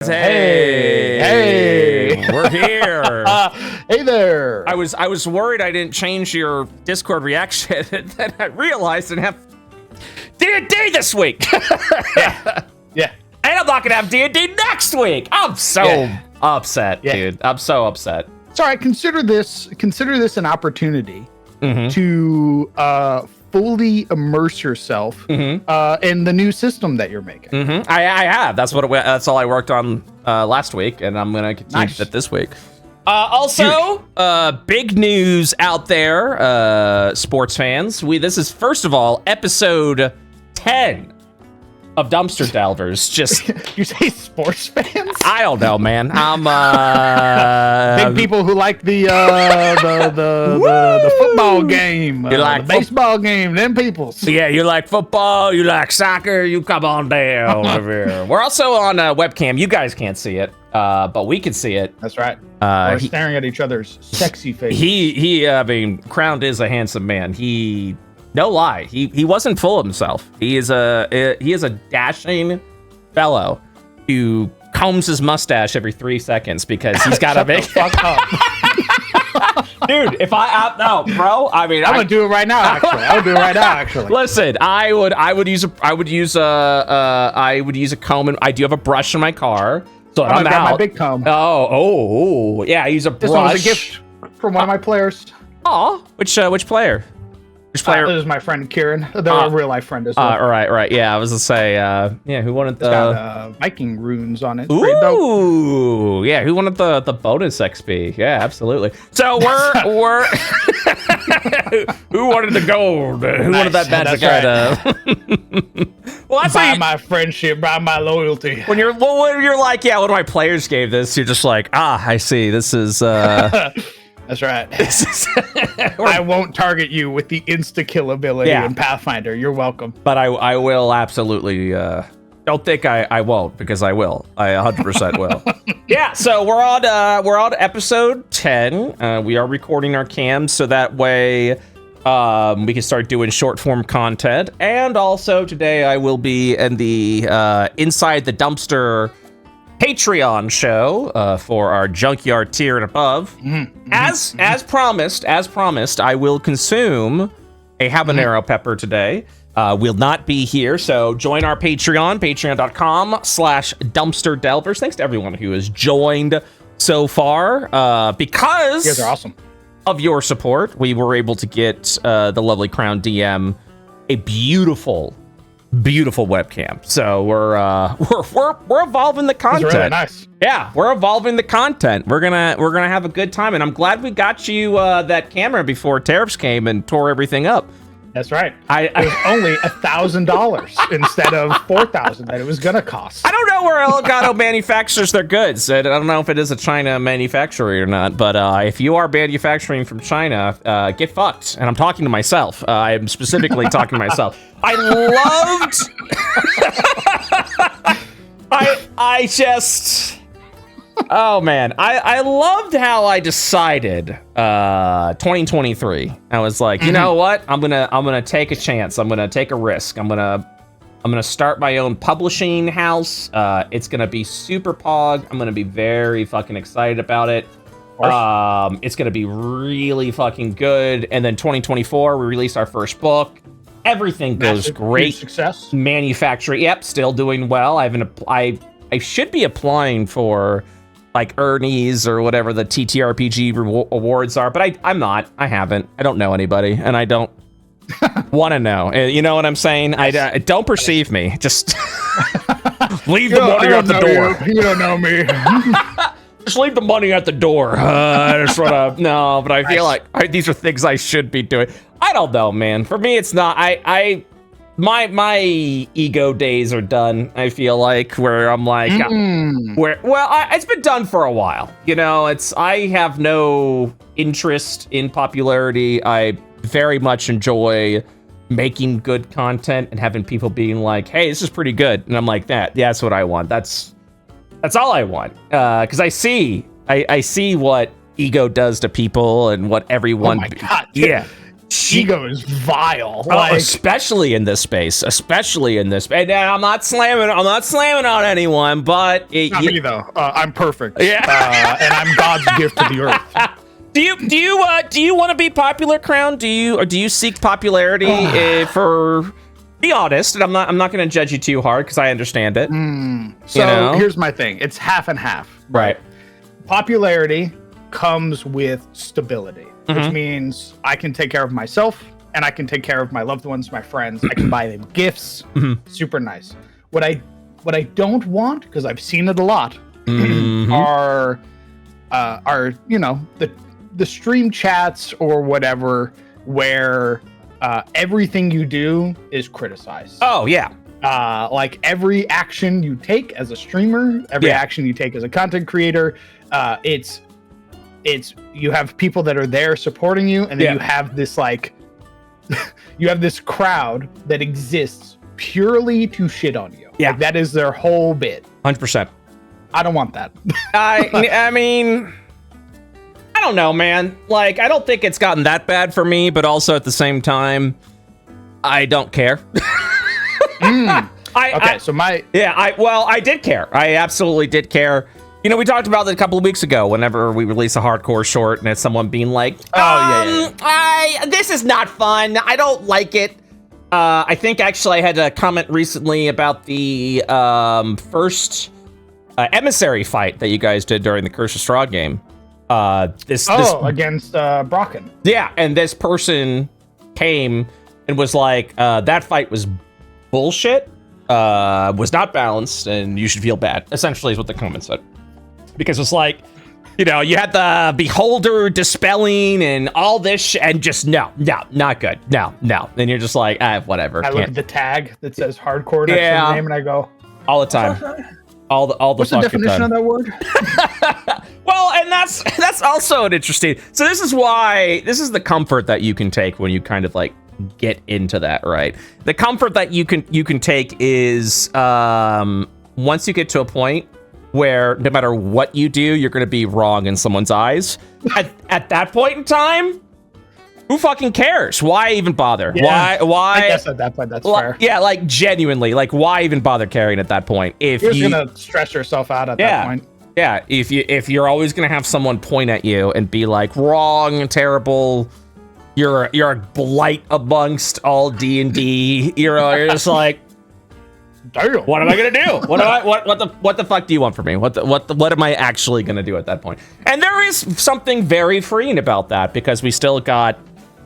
Hey, we're here. Hey there. I was worried I didn't change your Discord reaction, and then I realized I have D&D this week. Yeah. And I'm not gonna have D&D next week. I'm so upset, dude. I'm so upset. It's all right. Consider this an opportunity to fully immerse yourself in the new system that you're making. I have. That's all I worked on last week, and I'm gonna continue it this week. Also, big news out there, sports fans. This is, first of all, episode 10 of Dumpster Delvers. Just You say sports fans? I don't know, man. I'm big people who like the football game, You like the baseball game. Them people. Yeah, you like football, you like soccer, you come on down over here. We're also on webcam. You guys can't see it, but we can see it. That's right. We're staring at each other's sexy faces. I mean, Crowned is a handsome man. No lie, he wasn't full of himself. He is a dashing fellow who combs his mustache every 3 seconds because he's got a big. Fuck up. Dude, if no, bro. I mean, I'm gonna do it right now. Actually, Listen, I would use a comb, and I do have a brush in my car, so I'm got out. my big comb. Oh, yeah. I use a brush. This one was a gift from one of my players. Oh, which player? Which player? This is my friend Kieran. They're a real life friend as well. Right. Yeah, I was gonna say, who wanted the? It's got Viking runes on it. Ooh, yeah. Who wanted the bonus XP? Yeah, absolutely. So we're who wanted the gold? Who wanted that magic item? Well, that's buy my friendship, buy my loyalty. When you're like, yeah, one of my players gave this, you're just like, I see. This is. That's right. I won't target you with the insta-kill ability in Pathfinder. You're welcome. But I will absolutely. Don't think I won't, because I will. I 100% will. Yeah. So we're on episode 10. We are recording our cams so that way we can start doing short form content. And also today I will be in the Inside the Dumpster Patreon show for our junkyard tier and above. As promised, I will consume a habanero pepper today. Will not be here, so join our Patreon, patreon.com/dumpsterdelvers. Thanks to everyone who has joined so far. Because you guys are awesome. Of your support, we were able to get the lovely Crown DM a beautiful webcam. So we're evolving the content. It's really nice. Yeah, we're evolving the content. We're gonna have a good time, and I'm glad we got you that camera before tariffs came and tore everything up. That's right. It was only $1,000 instead of $4,000 that it was gonna cost. I don't know where Elgato manufactures their goods. I don't know if it is a China manufacturer or not, but if you are manufacturing from China, get fucked. And I'm talking to myself. I'm specifically talking to myself. I loved how I decided 2023. I was like, you know what? I'm gonna take a chance. I'm gonna take a risk. I'm gonna start my own publishing house. It's gonna be super pog. I'm gonna be very fucking excited about it. It's gonna be really fucking good. And then 2024, we released our first book. Everything goes great. Success. Manufacturing, yep, still doing well. I should be applying for like Ernie's or whatever the TTRPG awards are, but I'm not. I haven't. I don't know anybody, and I don't want to know. You know what I'm saying? I don't perceive me. Just leave the money at the door. You don't know me. Just leave the money at the door. I just want to no, but I feel like these are things I should be doing. I don't know, man. For me, it's not. My ego days are done. I feel like where I'm like, it's been done for a while. You know, I have no interest in popularity. I very much enjoy making good content and having people being like, "Hey, this is pretty good," and I'm like, that's what I want. That's all I want. Because I see what ego does to people and what everyone. Oh my God. Yeah. ego is vile. Especially in this space. And I'm not slamming on anyone, but not me though. I'm perfect. Yeah. And I'm God's gift to the earth. Do you want to be popular, Crown? Do you seek popularity for? Be honest, and I'm not going to judge you too hard because I understand it. So here's my thing: it's half and half. Right. Popularity comes with stability, which means I can take care of myself and I can take care of my loved ones, my friends. I can buy them gifts. Super nice. What I don't want, because I've seen it a lot, are the stream chats or whatever where everything you do is criticized. Oh yeah. Like every action you take as a streamer, every action you take as a content creator, it's you have people that are there supporting you, and then you have this you have this crowd that exists purely to shit on you. Yeah, like, that is their whole bit. 100%. I don't want that. I mean, I don't know, man. Like, I don't think it's gotten that bad for me, but also at the same time, I don't care. I did care. I absolutely did care. You know, we talked about it a couple of weeks ago whenever we released a hardcore short and it's someone being like, this is not fun. I don't like it. I think actually I had a comment recently about the first emissary fight that you guys did during the Curse of Strahd game. Against Brocken. Yeah, and this person came and was like, that fight was bullshit, was not balanced, and you should feel bad, essentially is what the comment said. Because it's like, you know, you had the beholder dispelling and all this and just no, not good. No. And you're just like, whatever. I look at the tag that says hardcore next to the name and I go, all the time. All the what's the definition of that word? Well, and that's also an interesting. So this is the comfort that you can take when you kind of like get into that, right? The comfort that you can take is once you get to a point where no matter what you do, you're going to be wrong in someone's eyes. At that point in time, who fucking cares? Why even bother? Yeah, Why? I guess at that point, that's fair. Yeah, like genuinely, like why even bother caring at that point? If you're just gonna stress yourself out at that point. Yeah, if you're always gonna have someone point at you and be like wrong and terrible, you're a blight amongst all D&D. You're just like, damn. What am I gonna do? What the fuck do you want from me? What am I actually gonna do at that point? And there is something very freeing about that because we still got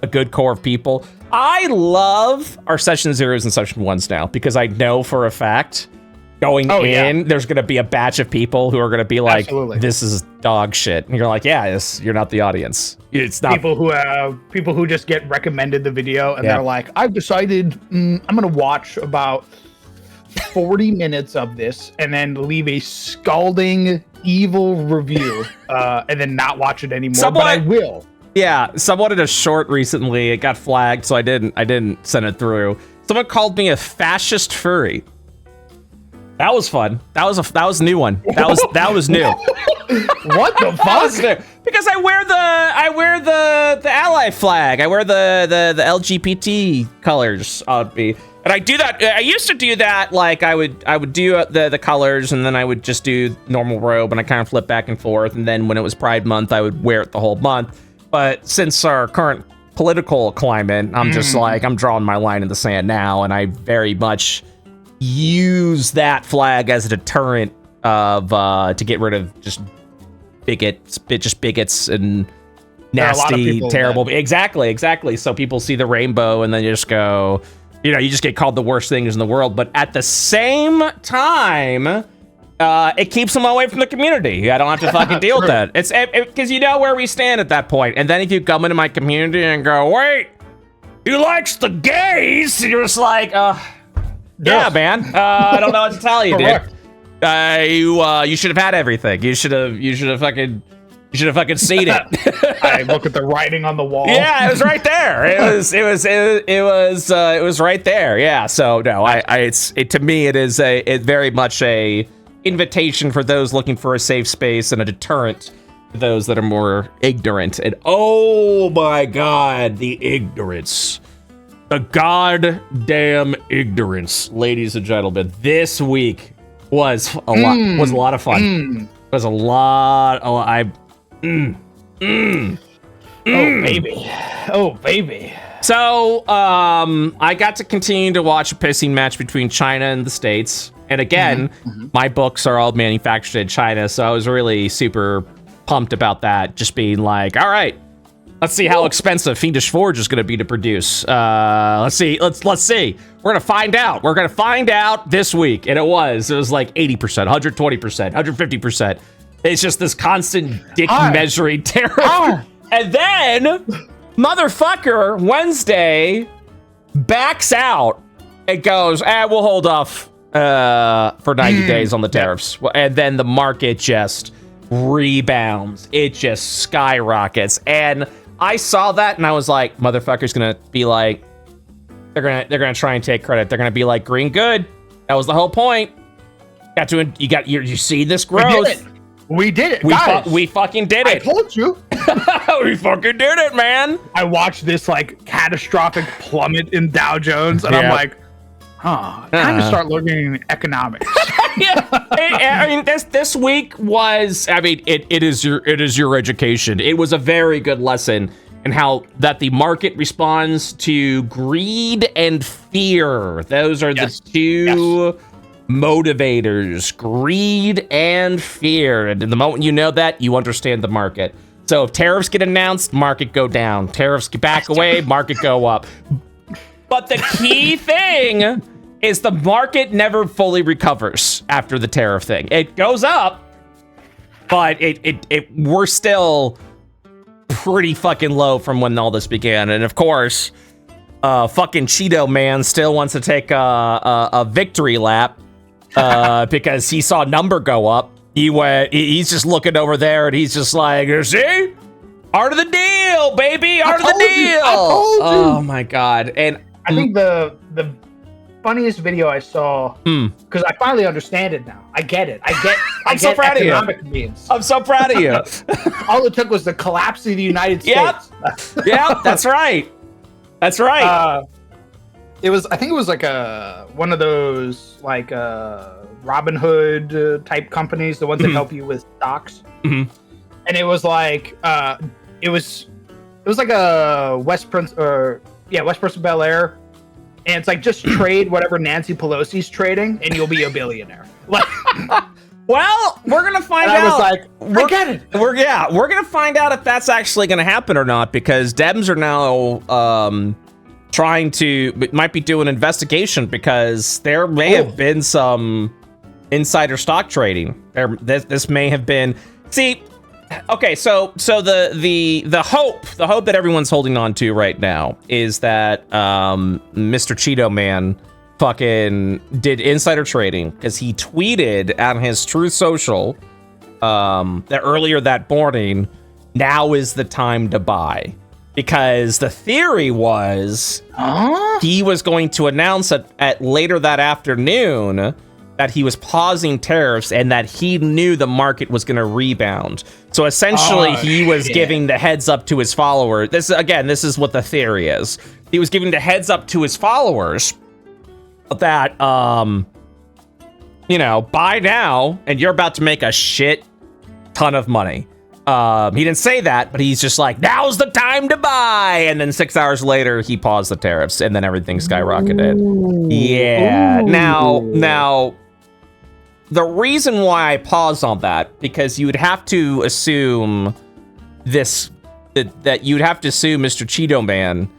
a good core of people. I love our session zeros and session ones now because I know for a fact going there's gonna be a batch of people who are gonna be like, absolutely, this is dog shit, and you're like, you're not the audience. It's not people who just get recommended the video and they're like, I've decided I'm gonna watch about 40 minutes of this and then leave a scalding evil review and then not watch it anymore. But I will. Yeah, someone in a short recently, it got flagged, so I didn't send it through. Someone called me a fascist furry. That was fun. That was a new one. That was new. What the fuck? Because I wear the ally flag. I wear the LGBT colors on me. And I do that. I used to do that. Like I would do the colors, and then I would just do normal robe, and I kind of flip back and forth. And then when it was Pride Month, I would wear it the whole month. But since our current political climate, I'm just like, I'm drawing my line in the sand now, and I very much use that flag as a deterrent of to get rid of just bigots and nasty, terrible. Exactly. So people see the rainbow, and then you just go. You know, you just get called the worst things in the world. But at the same time, it keeps them away from the community. I don't have to fucking deal with that. It's because you know where we stand at that point. And then if you come into my community and go, wait, he likes the gays, and you're just like, yeah, man. I don't know what to tell you, dude. You should have had everything. You should have fucking seen it. I look at the writing on the wall. Yeah, it was right there. It was right there. Yeah. So no, to me it is very much a invitation for those looking for a safe space and a deterrent those that are more ignorant. And oh my God, the ignorance. The goddamn ignorance, ladies and gentlemen. This week was a lot of fun. It was a lot. Oh baby. So I got to continue to watch a pissing match between China and the States. And again, my books are all manufactured in China, so I was really super pumped about that. Just being like, all right, let's see how expensive Fiendish Forge is going to be to produce. Let's see. We're going to find out. We're going to find out this week. And it was like 80%, 120%, 150%. It's just this constant dick measuring terror. And then, motherfucker, Wednesday backs out and goes, we'll hold off for 90 days on the tariffs. And then the market just rebounds. It just skyrockets. And I saw that and I was like, motherfucker's gonna be like, they're gonna try and take credit. They're gonna be like, green good. That was the whole point. You see this growth. We did it. We fucking did it. I told you. We fucking did it, man. I watched this like catastrophic plummet in Dow Jones, and I'm like, time to start looking at economics. I mean, this week was. I mean, it is your education. It was a very good lesson in how that the market responds to greed and fear. Those are the two motivators: greed and fear. And the moment you know that, you understand the market. So if tariffs get announced, market go down. Tariffs get back away, market go up. But the key thing is the market never fully recovers after the tariff thing. It goes up, but we're still pretty fucking low from when all this began. And of course, fucking Cheeto Man still wants to take a victory lap because he saw a number go up. He's just looking over there and he's just like, see? Art of the deal, baby! Art of the deal! I told you! Oh my God. And I think the funniest video I saw, because I finally understand it now. I get it. I'm so proud of you. Means. I'm so proud of you. All it took was the collapse of the United States. Yep, that's right. That's right. I think it was like one of those like Robin Hood type companies, the ones that help you with stocks. And it was like it was like a West Prince Bel Air, and it's like just trade whatever Nancy Pelosi's trading, and you'll be a billionaire. Like, well, we're gonna find out. I was like, I get it. We're gonna find out if that's actually gonna happen or not, because Dems are now might be doing an investigation because there may have been some insider stock trading. This may have been. See, okay, so the hope that everyone's holding on to right now is that Mr. Cheeto Man fucking did insider trading because he tweeted on his Truth Social that earlier that morning, now is the time to buy. Because the theory was he was going to announce at later that afternoon that he was pausing tariffs and that he knew the market was going to rebound. So essentially, he was giving the heads up to his followers. This is what the theory is. He was giving the heads up to his followers that, buy now and you're about to make a shit ton of money. He didn't say that, but he's just like, now's the time to buy. And then 6 hours later, he paused the tariffs and then everything skyrocketed. Ooh. Yeah. Ooh. Now, the reason why I paused on that, because you would have to assume that you'd have to assume Mr. Cheeto Man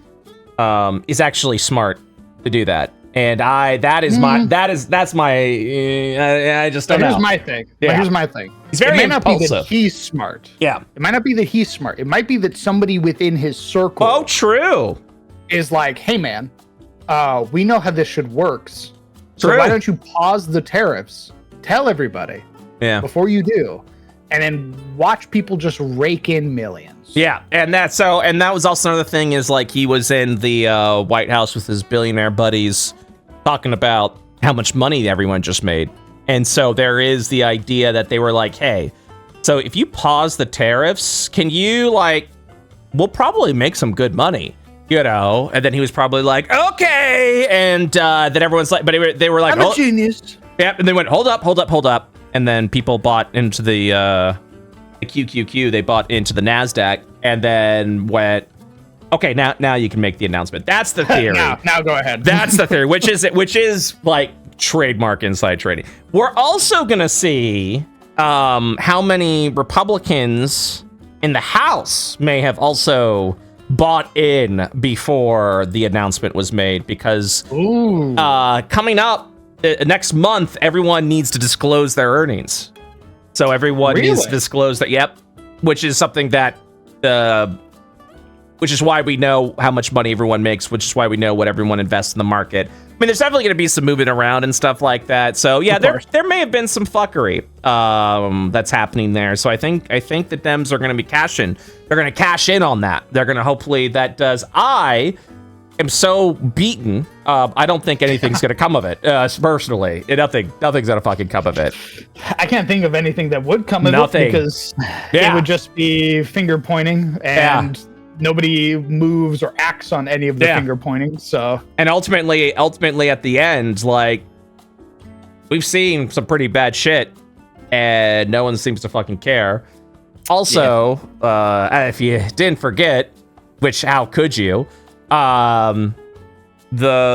is actually smart to do that. And I just don't know. Here's my thing. Yeah. Here's my thing. He's very impulsive. It might be that he's smart. Yeah. It might not be that he's smart. It might be that somebody within his circle. Oh, true. Is like, hey man, we know how this shit works. So why don't you pause the tariffs? Tell everybody. Yeah. Before you do, and then watch people just rake in millions. Yeah, and that was also another thing is like he was in the White House with his billionaire buddies, talking about how much money everyone just made. And so there is the idea that they were like, hey, So if you pause the tariffs, can you we'll probably make some good money, And then he was probably like, okay. And then everyone's like, but they were like, I'm a genius. Yeah. And they went, hold up. And then people bought into the QQQ. They bought into the NASDAQ and then went, okay, now you can make the announcement. That's the theory. now go ahead. That's the theory, which is like trademark inside trading. We're also going to see how many Republicans in the House may have also bought in before the announcement was made, because coming up next month, everyone needs to disclose their earnings. So everyone needs to disclose that. Yep. Which is something that which is why we know how much money everyone makes, which is why we know what everyone invests in the market. I mean, there's definitely going to be some moving around and stuff like that. So yeah, there may have been some fuckery that's happening there. So I think the Dems are going to be cashing. They're going to cash in on that. They're going to hopefully that does. I am so beaten. I don't think anything's going to come of it. Personally, nothing's going to fucking come of it. I can't think of anything that would come of it because it would just be finger pointing and. Yeah. Nobody moves or acts on any of the finger pointing. So, and ultimately at the end, we've seen some pretty bad shit, and no one seems to fucking care. Also, if you didn't forget, which how could you? The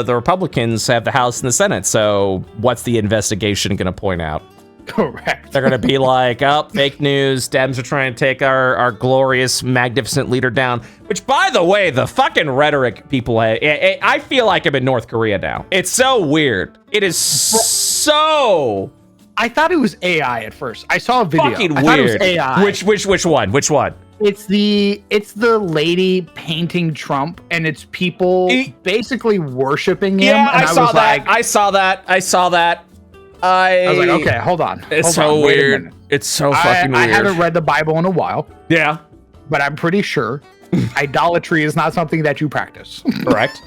Republicans have the House and the Senate. So, what's the investigation going to point out? Correct. They're going to be like, oh, fake news. Dems are trying to take our glorious, magnificent leader down. Which, by the way, the fucking rhetoric people, I feel like I'm in North Korea now. It's so weird. It is so... I thought it was AI at first. I saw a video. Fucking I weird. Thought it was AI. Which one? Which one? It's the lady painting Trump, and it's people basically worshiping him. Yeah, and I saw that. I was like, okay, hold on. It's so weird. It's so fucking weird. I haven't read the Bible in a while. Yeah. But I'm pretty sure idolatry is not something that you practice. Correct.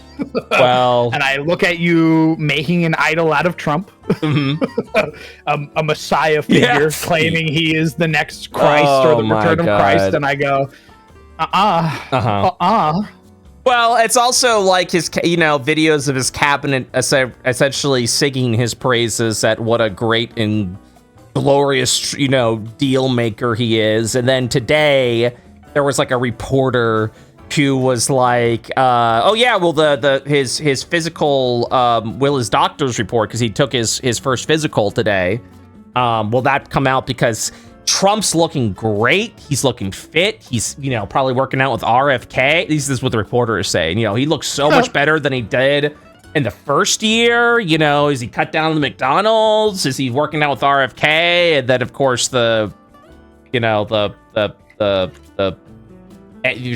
Well. And I look at you making an idol out of Trump, a Messiah figure claiming he is the next Christ or the return of Christ. And I go, Well, it's also like his, videos of his cabinet essentially singing his praises at what a great and glorious, deal maker he is. And then today there was like a reporter who was like, his physical, his doctor's report, because he took his first physical today. Will that come out because Trump's looking great. He's looking fit. He's, probably working out with RFK. This is what the reporter is saying. He looks so much better than he did in the first year. Is he cut down on the McDonald's? Is he working out with RFK? And then, of course, you're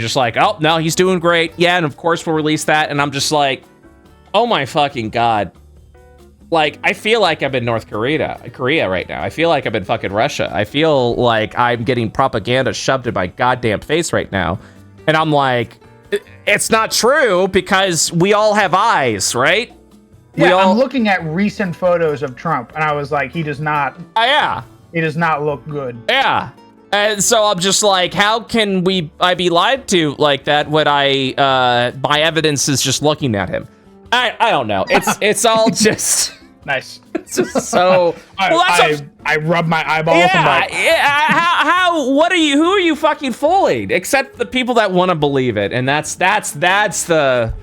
just like, oh, no, he's doing great. Yeah, and of course we'll release that. And I'm just like, oh my fucking God. I feel like I'm in North Korea right now. I feel like I'm in fucking Russia. I feel like I'm getting propaganda shoved in my goddamn face right now. And I'm like, it's not true because we all have eyes, right? Yeah, I'm looking at recent photos of Trump and I was like, he does not. He does not look good. Yeah. And so I'm just like, how can I be lied to like that when my evidence is just looking at him? I don't know. It's all just nice. It's just so. I rub my eyeballs. How? What are you? Who are you fucking fooling? Except the people that want to believe it, and that's the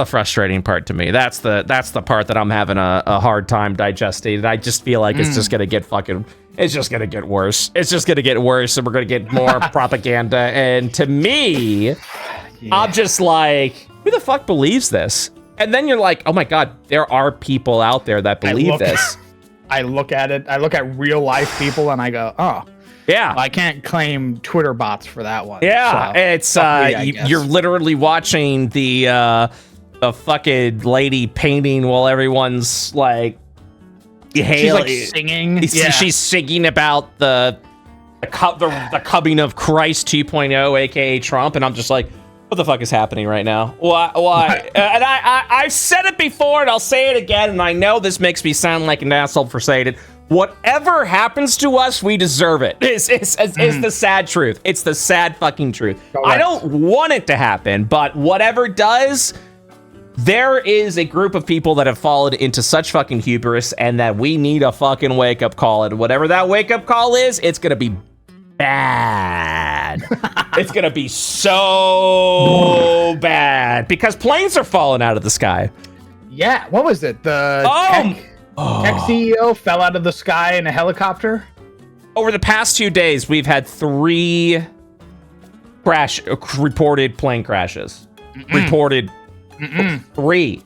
frustrating part to me. That's the part that I'm having a hard time digesting. And I just feel like it's just gonna get fucking. It's just gonna get worse. It's just gonna get worse, and we're gonna get more propaganda. And to me, I'm just like, who the fuck believes this? And then you're like, oh my God, there are people out there that believe this. I look at it. I look at real life people and I go, oh. Yeah. I can't claim Twitter bots for that one. Yeah. So, you're literally watching the fucking lady painting while everyone's like, she's like singing. She's singing about the coming of Christ 2.0, aka Trump. And I'm just like, what the fuck is happening right now? Why? And I've said it before and I'll say it again, and I know this makes me sound like an asshole for saying it. whatever happens to us, we deserve it. It's the sad truth. It's the sad fucking truth. Correct. I don't want it to happen, but whatever does, there is a group of people that have fallen into such fucking hubris, and that we need a fucking wake-up call. And whatever that wake-up call is, it's gonna be bad. It's gonna be so bad because planes are falling out of the sky. Yeah, what was it? The tech CEO fell out of the sky in a helicopter? Over the past 2 days, we've had 3 reported plane crashes. Reported 3.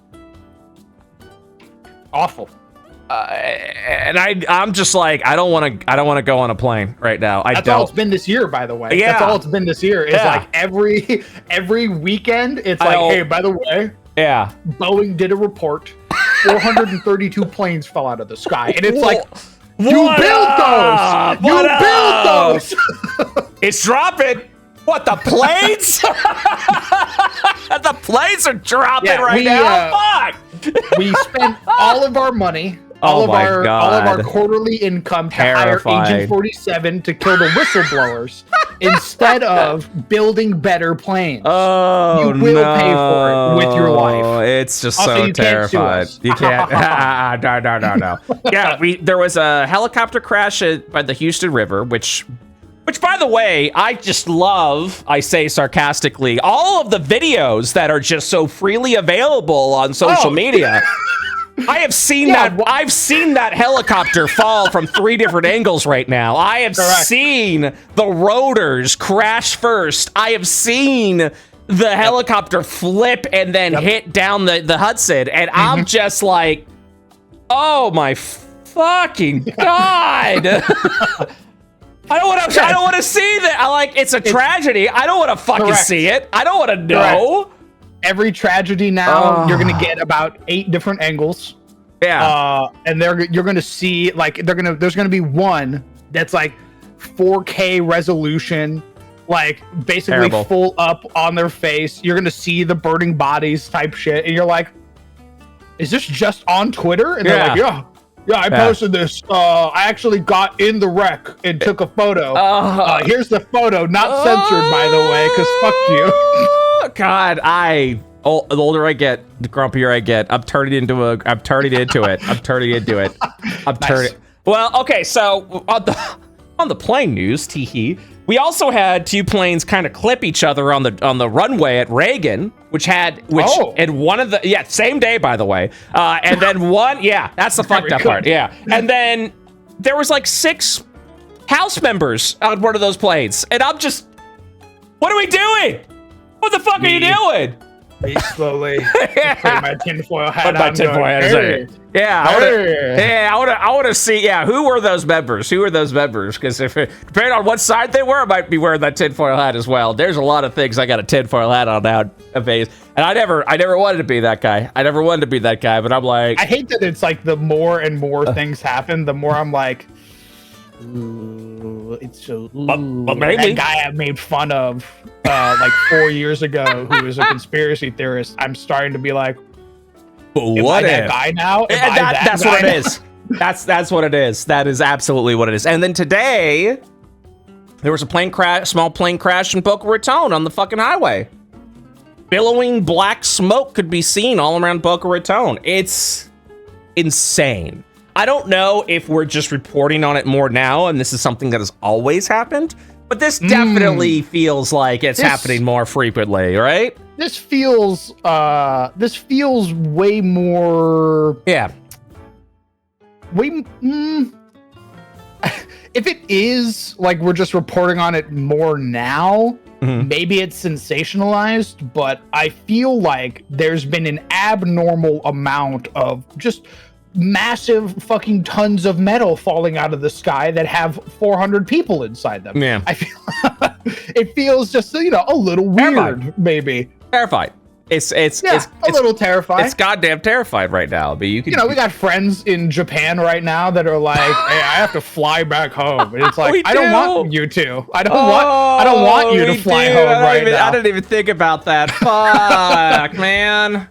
Awful. And I'm just like, I don't want to go on a plane right now. That's all it's been this year, by the way. Yeah. That's all it's been this year. It's like every weekend, it's like, hey, by the way, Boeing did a report. 432 planes fell out of the sky. And it's like, you build those! You build those! It's dropping. What, the planes? The planes are dropping now. Fuck! We spent all of our money, all of our quarterly income to hire Agent 47 to kill the whistleblowers instead of building better planes. Oh, you will pay for it with your life. It's just also, so terrified. You can't. No. Yeah, there was a helicopter crash by the Houston River, which, by the way, I just love, I say sarcastically, all of the videos that are just so freely available on social media. I have seen that. I've seen that helicopter fall from 3 different angles right now. I have seen the rotors crash first. I have seen the helicopter flip and then hit down the Hudson. And I'm just like, oh my fucking God. I don't want to see that. It's a tragedy. I don't want to fucking see it. I don't want to know. Correct. Every tragedy now, you're gonna get about 8 different angles. Yeah. And you're gonna see there's gonna be one that's like 4K resolution, like basically full up on their face. You're gonna see the burning bodies type shit, and you're like, is this just on Twitter? And they're like, yeah, I posted this. I actually got in the wreck and took a photo. Here's the photo, not censored, by the way, because fuck you. God, the older I get, the grumpier I get. I'm turning into it. Well, okay, so on the plane news, teehee, we also had 2 planes kind of clip each other on the runway at Reagan, and one of the same day, by the way, and then one that's the fucked up part, and then there was like 6 House members on one of those planes, and I'm just, what are we doing? What the fuck are you doing? Me slowly put my tinfoil hat on. I want to see. Who were those members? Because depending on what side they were, I might be wearing that tinfoil hat as well. There's a lot of things I got a tinfoil hat on nowadays, and I never wanted to be that guy. But I'm like, I hate that it's like the more and more things happen, the more I'm like, ooh, it's so. That guy I made fun of like 4 years ago, who is a conspiracy theorist. I'm starting to be like, what if that guy now? That's what it is. That's what it is. That is absolutely what it is. And then today, there was a small plane crash in Boca Raton on the fucking highway. Billowing black smoke could be seen all around Boca Raton. It's insane. I don't know if we're just reporting on it more now, and this is something that has always happened, but this definitely feels like it's happening more frequently, right? This feels way more. Yeah. If it is like we're just reporting on it more now, maybe it's sensationalized, but I feel like there's been an abnormal amount of just massive fucking tons of metal falling out of the sky that have 400 people inside them. Yeah. I feel it feels just, a little weird, terrified. Maybe. Terrified. It's a little terrified. It's goddamn terrified right now. But we got friends in Japan right now that are like, hey, I have to fly back home. And it's like, I don't want you to. I don't want you to fly home right now. I didn't even think about that. Fuck, man.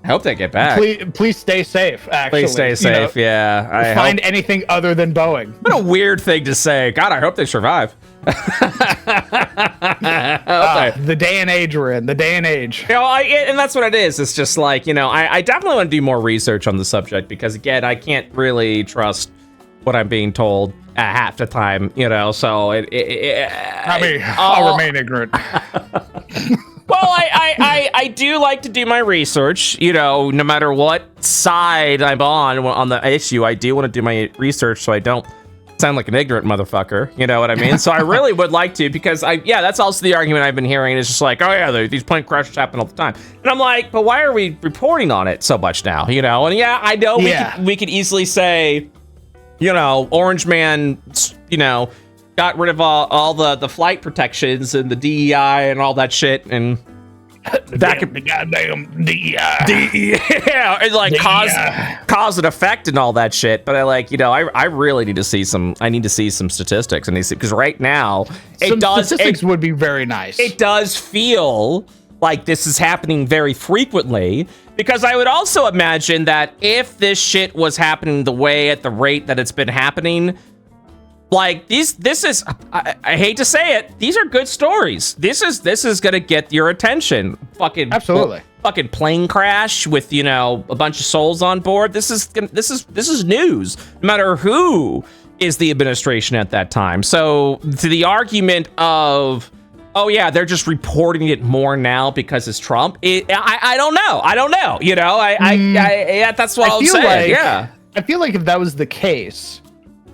hope they get back. Please stay safe. Actually, Please stay safe. Yeah, I find hope. anything other than Boeing. What a weird thing to say. God, I hope they survive. The day and age we're in. The day and age. And that's what it is. It's just like, I definitely want to do more research on the subject because, again, I can't really trust what I'm being told half the time, so I'll remain ignorant. Well, I do like to do my research, no matter what side I'm on the issue. I do want to do my research so I don't sound like an ignorant motherfucker. You know what I mean? So I really would like to, because that's also the argument I've been hearing. It's just like, oh yeah, these plane crashes happen all the time. And I'm like, but why are we reporting on it so much now? And yeah, I know we could easily say, Orange Man, got rid of all the flight protections and the DEI and all that shit, and the goddamn DEI. Yeah, and like cause and effect and all that shit. But I really need to see some. I need to see some statistics. Because right now statistics would be very nice. It does feel like this is happening very frequently. Because I would also imagine that if this shit was happening at the rate that it's been happening, like this is, I hate to say it, these are good stories. This is gonna get your attention. Fucking absolutely. Fucking plane crash with a bunch of souls on board. This is news. No matter who is the administration at that time. So to the argument of, oh yeah, they're just reporting it more now because it's Trump. I don't know. That's what I'm saying. Yeah. I feel like if that was the case,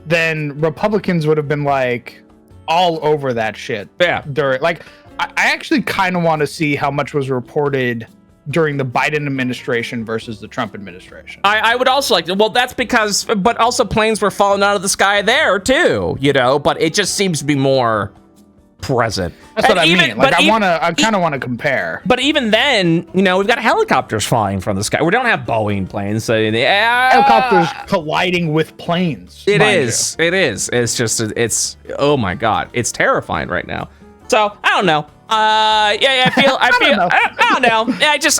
then Republicans would have been like all over that shit. Yeah. I actually kind of want to see how much was reported during the Biden administration versus the Trump administration. I would also like to, well, that's because, but also planes were falling out of the sky there too, but it just seems to be more present. That's what I mean. I kind of want to compare. But even then, we've got helicopters flying from the sky. We don't have Boeing planes. So helicopters colliding with planes. It is. It's just, oh my God, it's terrifying right now. So I don't know. I don't know.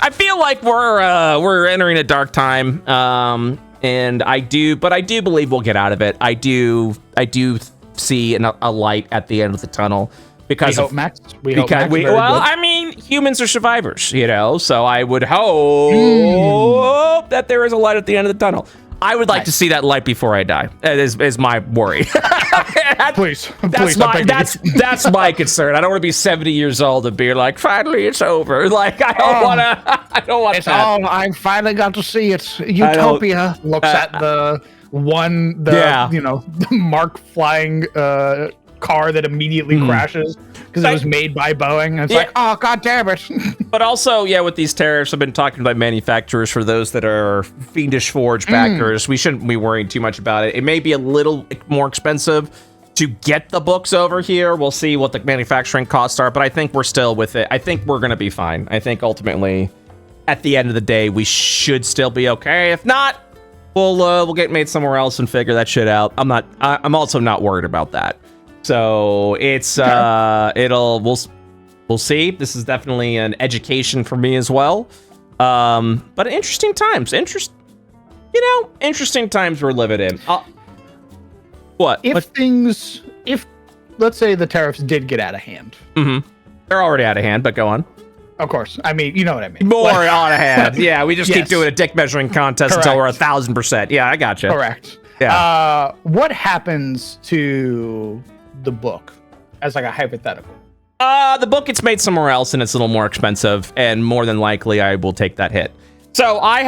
I feel like we're entering a dark time. And I do believe we'll get out of it. I do see a light at the end of the tunnel. Because I mean, humans are survivors, so I would hope that there is a light at the end of the tunnel. I would like to see that light before I die. That is my worry. Please. That's my concern. I don't want to be 70 years old and be like, finally it's over. Like I don't want it's that. Oh, I finally got to see it. Utopia looks at the Mark flying car that immediately crashes because it was made by Boeing. It's like, oh god damn it. But also, with these tariffs, I've been talking about manufacturers. For those that are fiendish forge backers, we shouldn't be worrying too much about it. It may be a little more expensive to get the books over here. We'll see what the manufacturing costs are, but I think we're still with it. I think we're gonna be fine. I think ultimately, at the end of the day, we should still be okay. If not, we'll get made somewhere else and figure that shit out. I'm also not worried about that. So it's we'll see. This is definitely an education for me as well. But interesting times. Interesting times we're living in. What? If let's say the tariffs did get out of hand. Mm-hmm. They're already out of hand, but go on. Of course. I mean, you know what I mean. More out of hand. Yeah, we just keep doing a dick measuring contest until we're 1,000%. Yeah, I gotcha. Correct. Yeah. What happens to the book as like a hypothetical? The book gets made somewhere else and it's a little more expensive, and more than likely I will take that hit. So I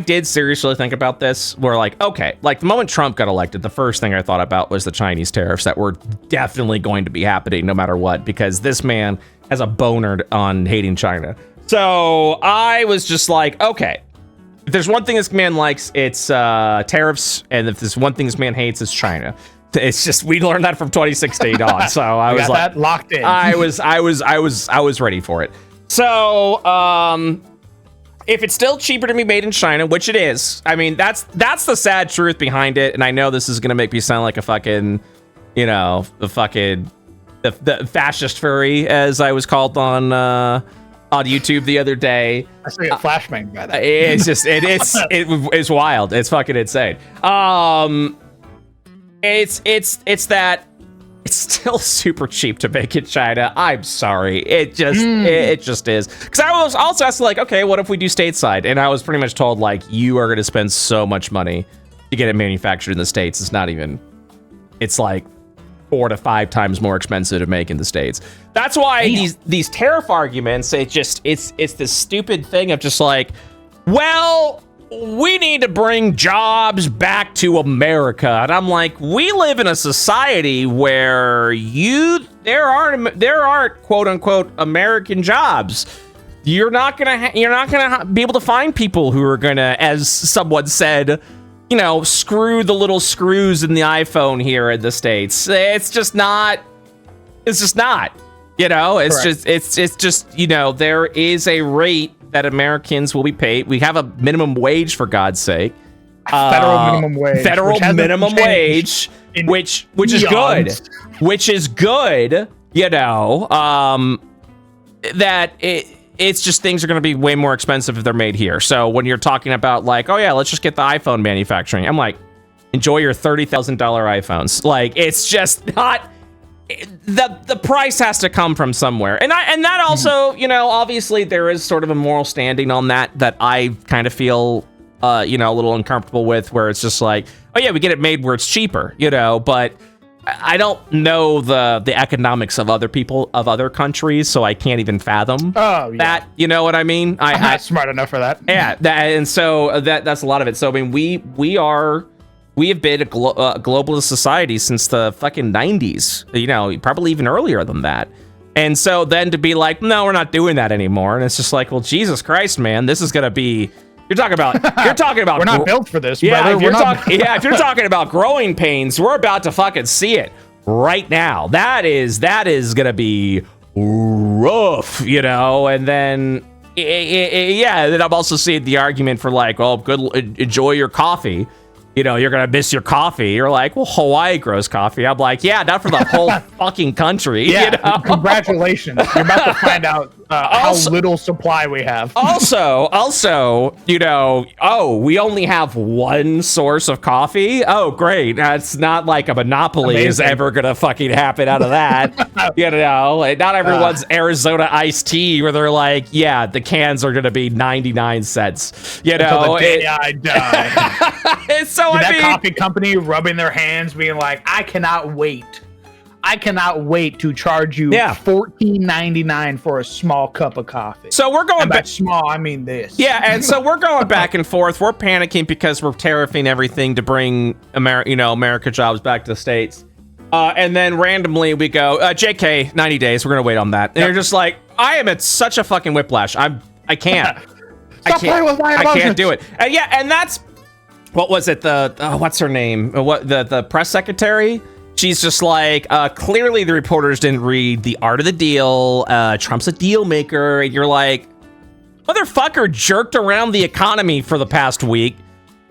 did seriously think about this. We're like, okay, like the moment Trump got elected, the first thing I thought about was the Chinese tariffs that were definitely going to be happening no matter what, because this man has a boner on hating China. So I was just like, okay, if there's one thing this man likes, it's tariffs, and if there's one thing this man hates, it's China. It's just, we learned that from 2016 on. So I was like, that locked in. I was ready for it. So if it's still cheaper to be made in China, which it is, I mean, that's the sad truth behind it. And I know this is gonna make me sound like a fucking, the fascist furry, as I was called on on YouTube the other day. I still get flashbang by that. It's wild. It's fucking insane. It's that it's still super cheap to make in China. I'm sorry. It just is. Because I was also asked, like, okay, what if we do stateside? And I was pretty much told, like, you are going to spend so much money to get it manufactured in the States. It's not even, it's like 4 to 5 times more expensive to make in the States. That's why these tariff arguments, it's this stupid thing of just like, well, we need to bring jobs back to America. And I'm like, we live in a society where there aren't quote unquote American jobs. You're not gonna be able to find people who are gonna, as someone said, you know, screw the little screws in the iPhone here in the States. It's just not, you know, it's just, you know, there is a rate that Americans will be paid. We have a minimum wage, for God's sake. Federal minimum wage, which is good. Which is good, you know, that it's just things are going to be way more expensive if they're made here. So when you're talking about like, oh yeah, let's just get the iPhone manufacturing. I'm like, enjoy your $30,000 iPhones. Like, it's just not, the price has to come from somewhere. And that also, you know, obviously there is sort of a moral standing on that I kind of feel, you know, a little uncomfortable with, where it's just like, oh yeah, we get it made where it's cheaper, you know, but I don't know the economics of other people, of other countries, so I can't even fathom that, you know what I mean? I'm not smart enough for that. Yeah, and so that's a lot of it. So I mean, we have been a globalist society since the fucking 90s, you know, probably even earlier than that. And so then to be like, no, we're not doing that anymore, and it's just like, well, Jesus Christ, man, this is gonna be. You're talking about. We're not built for this, yeah, brother. If you're talking about growing pains, we're about to fucking see it right now. That is gonna be rough, you know. And then, yeah, then I'm also seeing the argument for like, well, good, enjoy your coffee. You know, you're gonna miss your coffee. You're like, well, Hawaii grows coffee. I'm like, yeah, not for the whole fucking country. Yeah, you know? Congratulations. You're about to find out how little supply we have. Also, you know, oh, we only have one source of coffee. Oh, great. That's not like a monopoly is ever gonna fucking happen out of that. You know, not everyone's Arizona iced tea where they're like, yeah, the cans are gonna be 99 cents. You know, the day I die. So that coffee company rubbing their hands, being like, I cannot wait to charge you $14.99 for a small cup of coffee. So we're going back small. I mean this. Yeah, and so we're going back and forth. We're panicking because we're tariffing everything to bring America jobs back to the States. And then randomly we go, JK, 90 days. We're gonna wait on that. And you're just like, I am at such a fucking whiplash. I can't. Stop playing with my emotions. I can't do it. And that's. What was it? What's her name? The press secretary? She's just like, clearly the reporters didn't read The Art of the Deal. Trump's a deal maker. And you're like, motherfucker jerked around the economy for the past week.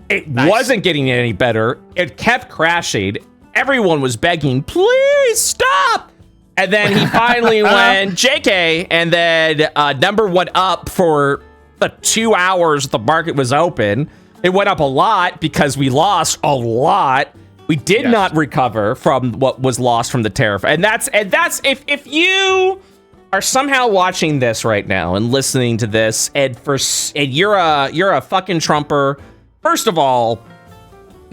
It wasn't getting any better. It kept crashing. Everyone was begging, please stop. And then he finally went, JK, and then number went up for the 2 hours the market was open. It went up a lot because we lost a lot. We did not recover from what was lost from the tariff. And that's if you are somehow watching this right now and listening to this and you're a fucking Trumper, first of all,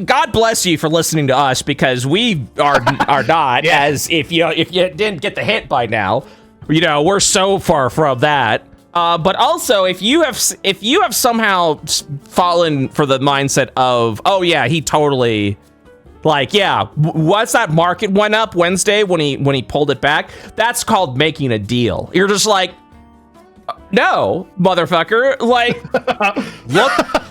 God bless you for listening to us, because we are not. As if you didn't get the hint by now, you know, we're so far from that. But also, if you have somehow fallen for the mindset of, oh yeah, he totally, like, yeah, what's that market went up Wednesday when he pulled it back? That's called making a deal. You're just like, no, motherfucker. Like,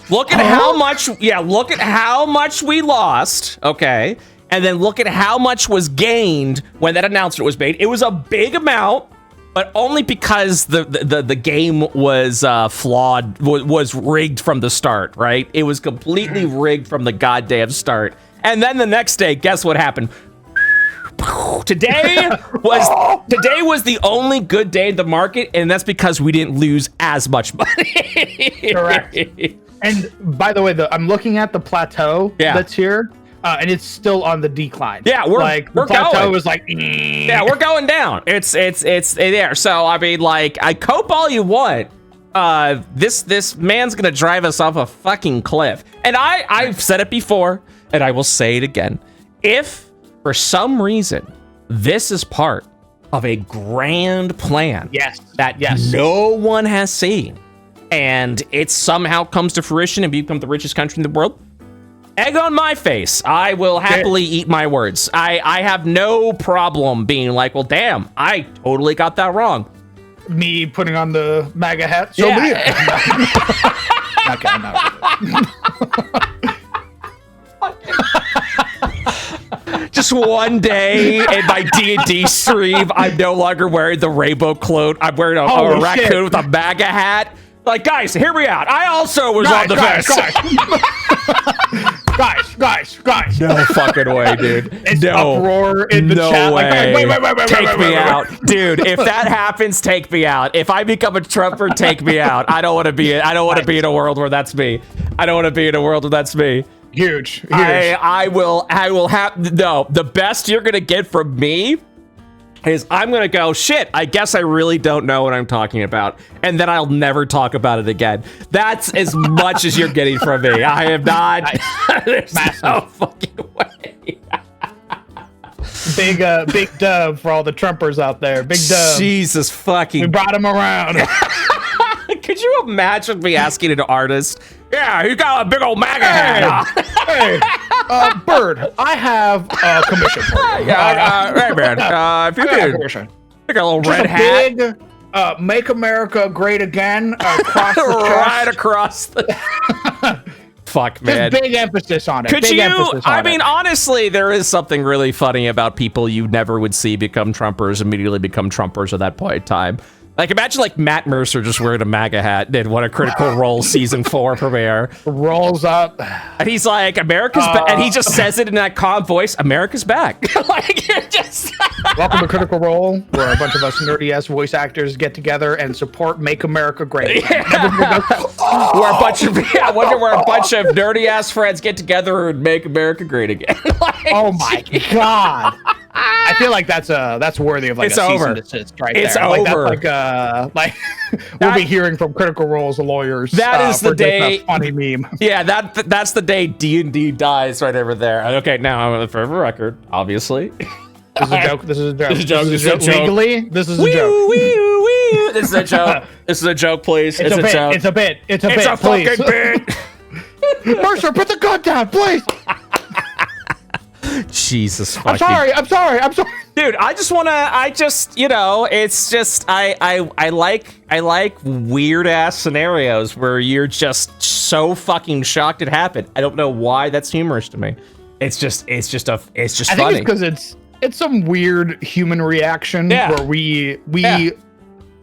look at how much. Yeah, look at how much we lost. Okay, and then look at how much was gained when that announcement was made. It was a big amount. But only because the game was flawed, was rigged from the start, right? It was completely rigged from the goddamn start. And then the next day, guess what happened? Today was the only good day in the market, and that's because we didn't lose as much money. Correct. And by the way, I'm looking at the plateau that's here, and it's still on the decline. Yeah, we're plateau going. was like, yeah, we're going down. It's there. So I mean, like, I cope all you want. This man's gonna drive us off a fucking cliff. And I've said it before, and I will say it again. If for some reason this is part of a grand plan that no one has seen, and it somehow comes to fruition and become the richest country in the world, egg on my face. I will happily eat my words. I have no problem being like, well, damn, I totally got that wrong. Me putting on the MAGA hat, so be it. Okay, no. Just one day in my D&D stream, I'm no longer wearing the rainbow cloak. I'm wearing a raccoon with a MAGA hat. Like, guys, hear me out. I also was on the fence. Guys. No fucking way, dude. It's uproar in the chat. Way. Like, wait. Take me out. Dude, if that happens, take me out. If I become a Trumper, take me out. I don't want to be in a world where that's me. Huge. I will have the best you're gonna get from me is I'm gonna go, shit, I guess I really don't know what I'm talking about, and then I'll never talk about it again. That's as much as you're getting from me. I am not. There's no fucking way. Big dub for all the Trumpers out there. Big dub. Jesus fucking. We brought him around. Could you imagine me asking an artist? Yeah, you got a big old MAGA hat. Hey, Bird, I have a commission for you. Hey man, if you could pick a little red hat. Big, Make America Great Again across the chest. Right across the. Fuck, man. Just big emphasis on it. Could you? I mean, honestly, there is something really funny about people you never would see become Trumpers immediately become Trumpers at that point in time. Like, imagine like Matt Mercer just wearing a MAGA hat and won a Critical Role season 4 premiere. Rolls up, and he's like, "America's back," and he just says it in that calm voice, "America's back." Like, you're just. Welcome to Critical Role, where a bunch of us nerdy ass voice actors get together and support Make America Great. Yeah. Where a bunch of nerdy ass friends get together and make America great again. Like, oh my god. I feel like that's worthy of like a cease and desist right there. It's over. Like that's like we'll be hearing from Critical Role's lawyers. That is the day. Funny meme. Yeah, that's the day D&D dies right over there. Okay, now for the record, obviously. This is a joke. This is a joke. This is a joke. This is a joke. Legally, this is a wee, joke. Wee. This is a joke. This is a joke, please. It's a joke. It's a bit. It's a bit. Please. Fucking bit. Mercer, put the gun down, please. Jesus fucking. I'm sorry. Dude, it's just I like weird ass scenarios where you're just so fucking shocked it happened. I don't know why that's humorous to me. It's just funny. I think it's because it's some weird human reaction where we're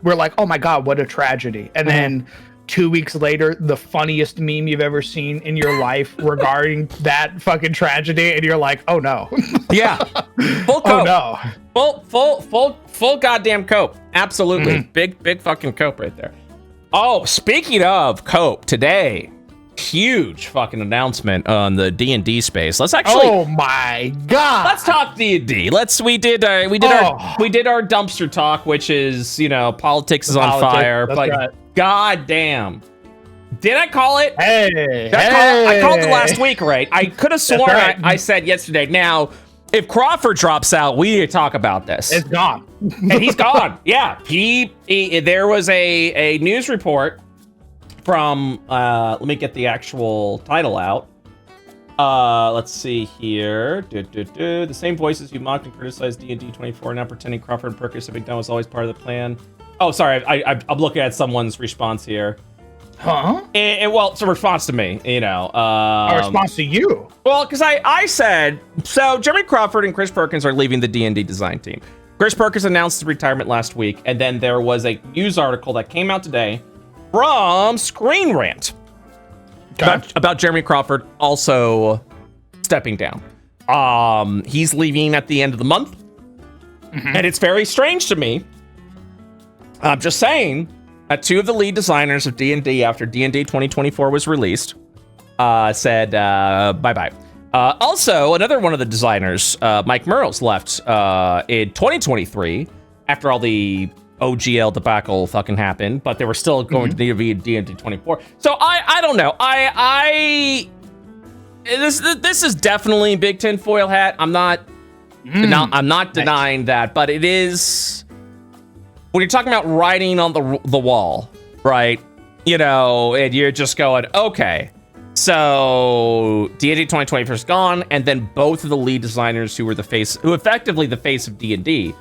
like, oh my god, what a tragedy. And then 2 weeks later, the funniest meme you've ever seen in your life regarding that fucking tragedy, and you're like, oh no. Yeah. Full cope. Oh no. Full goddamn cope. Absolutely. Big fucking cope right there. Oh, speaking of cope, today, huge fucking announcement on the D&D space. Let's actually. Oh my god. Let's talk D&D. We did our dumpster talk, which is, politics is on fire, but right. God damn. Did I call it? I called it last week, right? I could have sworn I said yesterday. Now, if Crawford drops out, we need to talk about this. It's gone. And he's gone. Yeah. There was a news report from, let me get the actual title out. Let's see here. The same voices who mocked and criticized D&D 24 now pretending Crawford and Perkins have been done was always part of the plan. Oh, sorry. I'm looking at someone's response here. Huh? Well, it's a response to me, a response to you? Well, because I said, so Jeremy Crawford and Chris Perkins are leaving the D&D design team. Chris Perkins announced his retirement last week, and then there was a news article that came out today from Screen Rant about Jeremy Crawford also stepping down. He's leaving at the end of the month. And it's very strange to me. I'm just saying that 2 of the lead designers of D&D after D&D 2024 was released said bye-bye. Also, another one of the designers, Mike Merles, left in 2023 after all the OGL debacle fucking happened, but they were still going to be in D&D 24. So I don't know. This is definitely big tinfoil hat. I'm not denying that, but it is when you're talking about writing on the wall, right? You know, and you're just going, okay, so D&D 2024 is gone, and then both of the lead designers who effectively the face of D&D,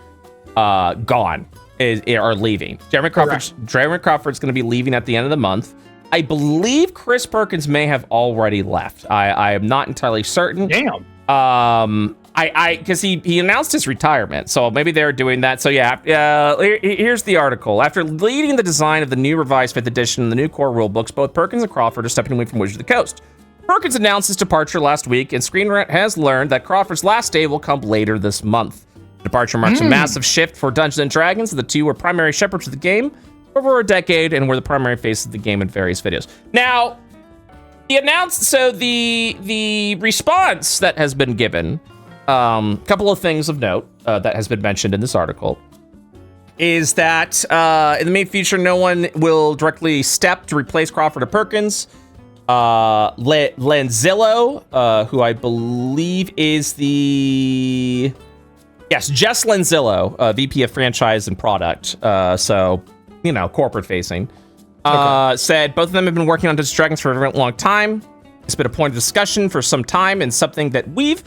gone, are leaving. Jeremy Crawford's going to be leaving at the end of the month. I believe Chris Perkins may have already left. I am not entirely certain. Damn. Because he announced his retirement, so maybe they're doing that. So yeah, here's the article. After leading the design of the new revised 5th edition and the new core rulebooks, both Perkins and Crawford are stepping away from Wizards of the Coast. Perkins announced his departure last week, and Screen Rant has learned that Crawford's last day will come later this month. The departure marks a massive shift for Dungeons & Dragons. The 2 were primary shepherds of the game for over a decade and were the primary faces of the game in various videos. Now, the response that has been given, couple of things of note that has been mentioned in this article, is that in the main future, no one will directly step to replace Crawford or Perkins. Lanzillo, who I believe is Jess Lanzillo, VP of Franchise and Product, so, you know, corporate facing, said both of them have been working on Dungeons & Dragons for a very long time. It's been a point of discussion for some time and something that we've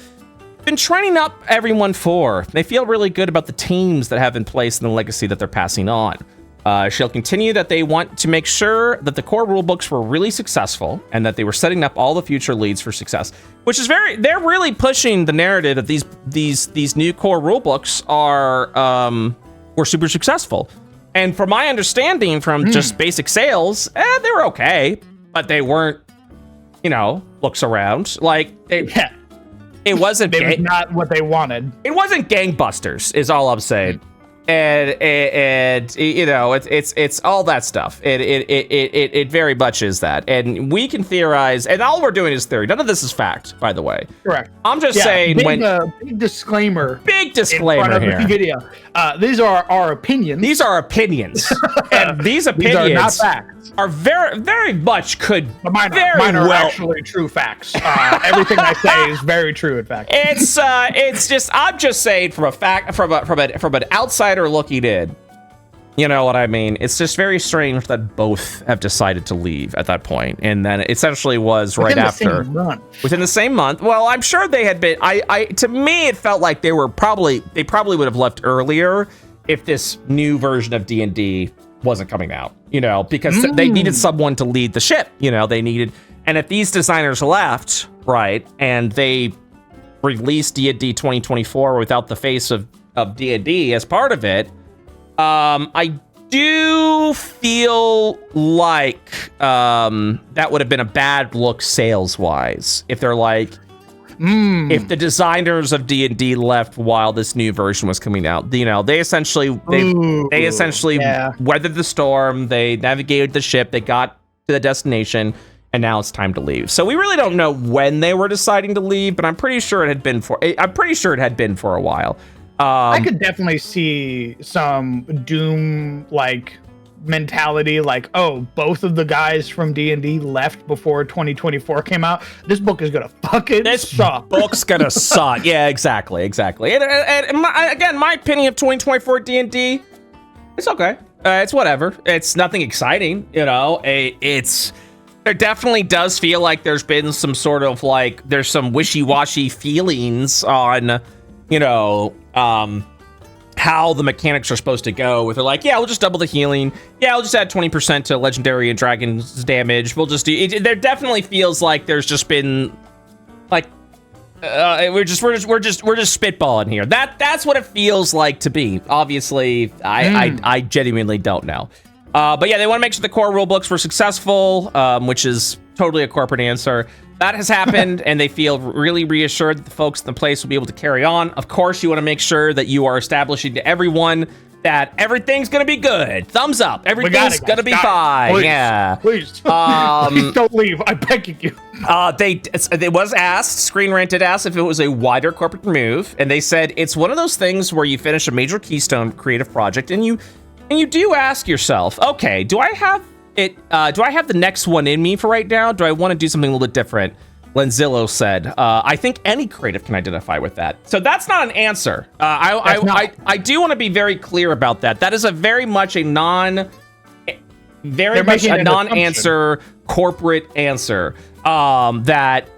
been training up everyone for. They feel really good about the teams that have in place and the legacy that they're passing on. She'll continue that they want to make sure that the core rulebooks were really successful and that they were setting up all the future leads for success, which is they're really pushing the narrative that these new core rulebooks were super successful. And from my understanding from just basic sales, they were okay, but they weren't, you know, looks around. Like, it wasn't... It was not what they wanted. It wasn't gangbusters, is all I'm saying. And you know, it's all that stuff. It very much is that. And we can theorize, and all we're doing is theory. None of this is fact, by the way. Correct. I'm just saying big disclaimer. Big disclaimer in front of here. The video. These are our opinions. These are opinions. And these opinions these are not facts. Are very much could but mine are actually true facts. Everything I say is very true, in fact. It's just, I'm just saying from an outsider looking in, you know what I mean? It's just very strange that both have decided to leave at that point, and then it essentially was right after within the same month. Well, I'm sure they had been. To me, it felt like they probably would have left earlier if this new version of D&D wasn't coming out. You know, because they needed someone to lead the ship. You know, they needed, and if these designers left, right, and they released D&D 2024 without the face of D&D as part of it, I do feel like that would have been a bad look sales-wise if they're like, if the designers of D&D left while this new version was coming out. You know, they essentially weathered the storm, they navigated the ship, they got to the destination, and now it's time to leave. So we really don't know when they were deciding to leave, but I'm pretty sure it had been for a while. I could definitely see some Doom like mentality, like, oh, both of the guys from D&D left before 2024 came out. This book is gonna fucking suck. Book's gonna suck. Yeah, exactly. And my opinion of 2024 D&D, it's okay. It's whatever. It's nothing exciting, you know. There definitely does feel like there's been some sort of like there's some wishy-washy feelings on, you know, how the mechanics are supposed to go. With they're like, yeah, we'll just double the healing. Yeah, we'll just add 20% to legendary and dragon's damage. We'll just do it. There definitely feels like there's just been like we're just spitballing here. That's what it feels like to be. Obviously, I genuinely don't know. But yeah, they want to make sure the core rulebooks were successful, which is totally a corporate answer. that has happened, and they feel really reassured that the folks in the place will be able to carry on. Of course, you want to make sure that you are establishing to everyone that everything's gonna be good. Thumbs up. Everything's gonna be fine. Please, yeah. Please. Please don't leave. I'm begging you. It was asked, Screen Rant did ask if it was a wider corporate move, and they said it's one of those things where you finish a major keystone creative project and you do ask yourself, okay, do I have the next one in me for right now? Do I want to do something a little bit different? Lenzillo said, I think any creative can identify with that. So that's not an answer. I do want to be very clear about that. That is a very much a non-answer corporate answer. That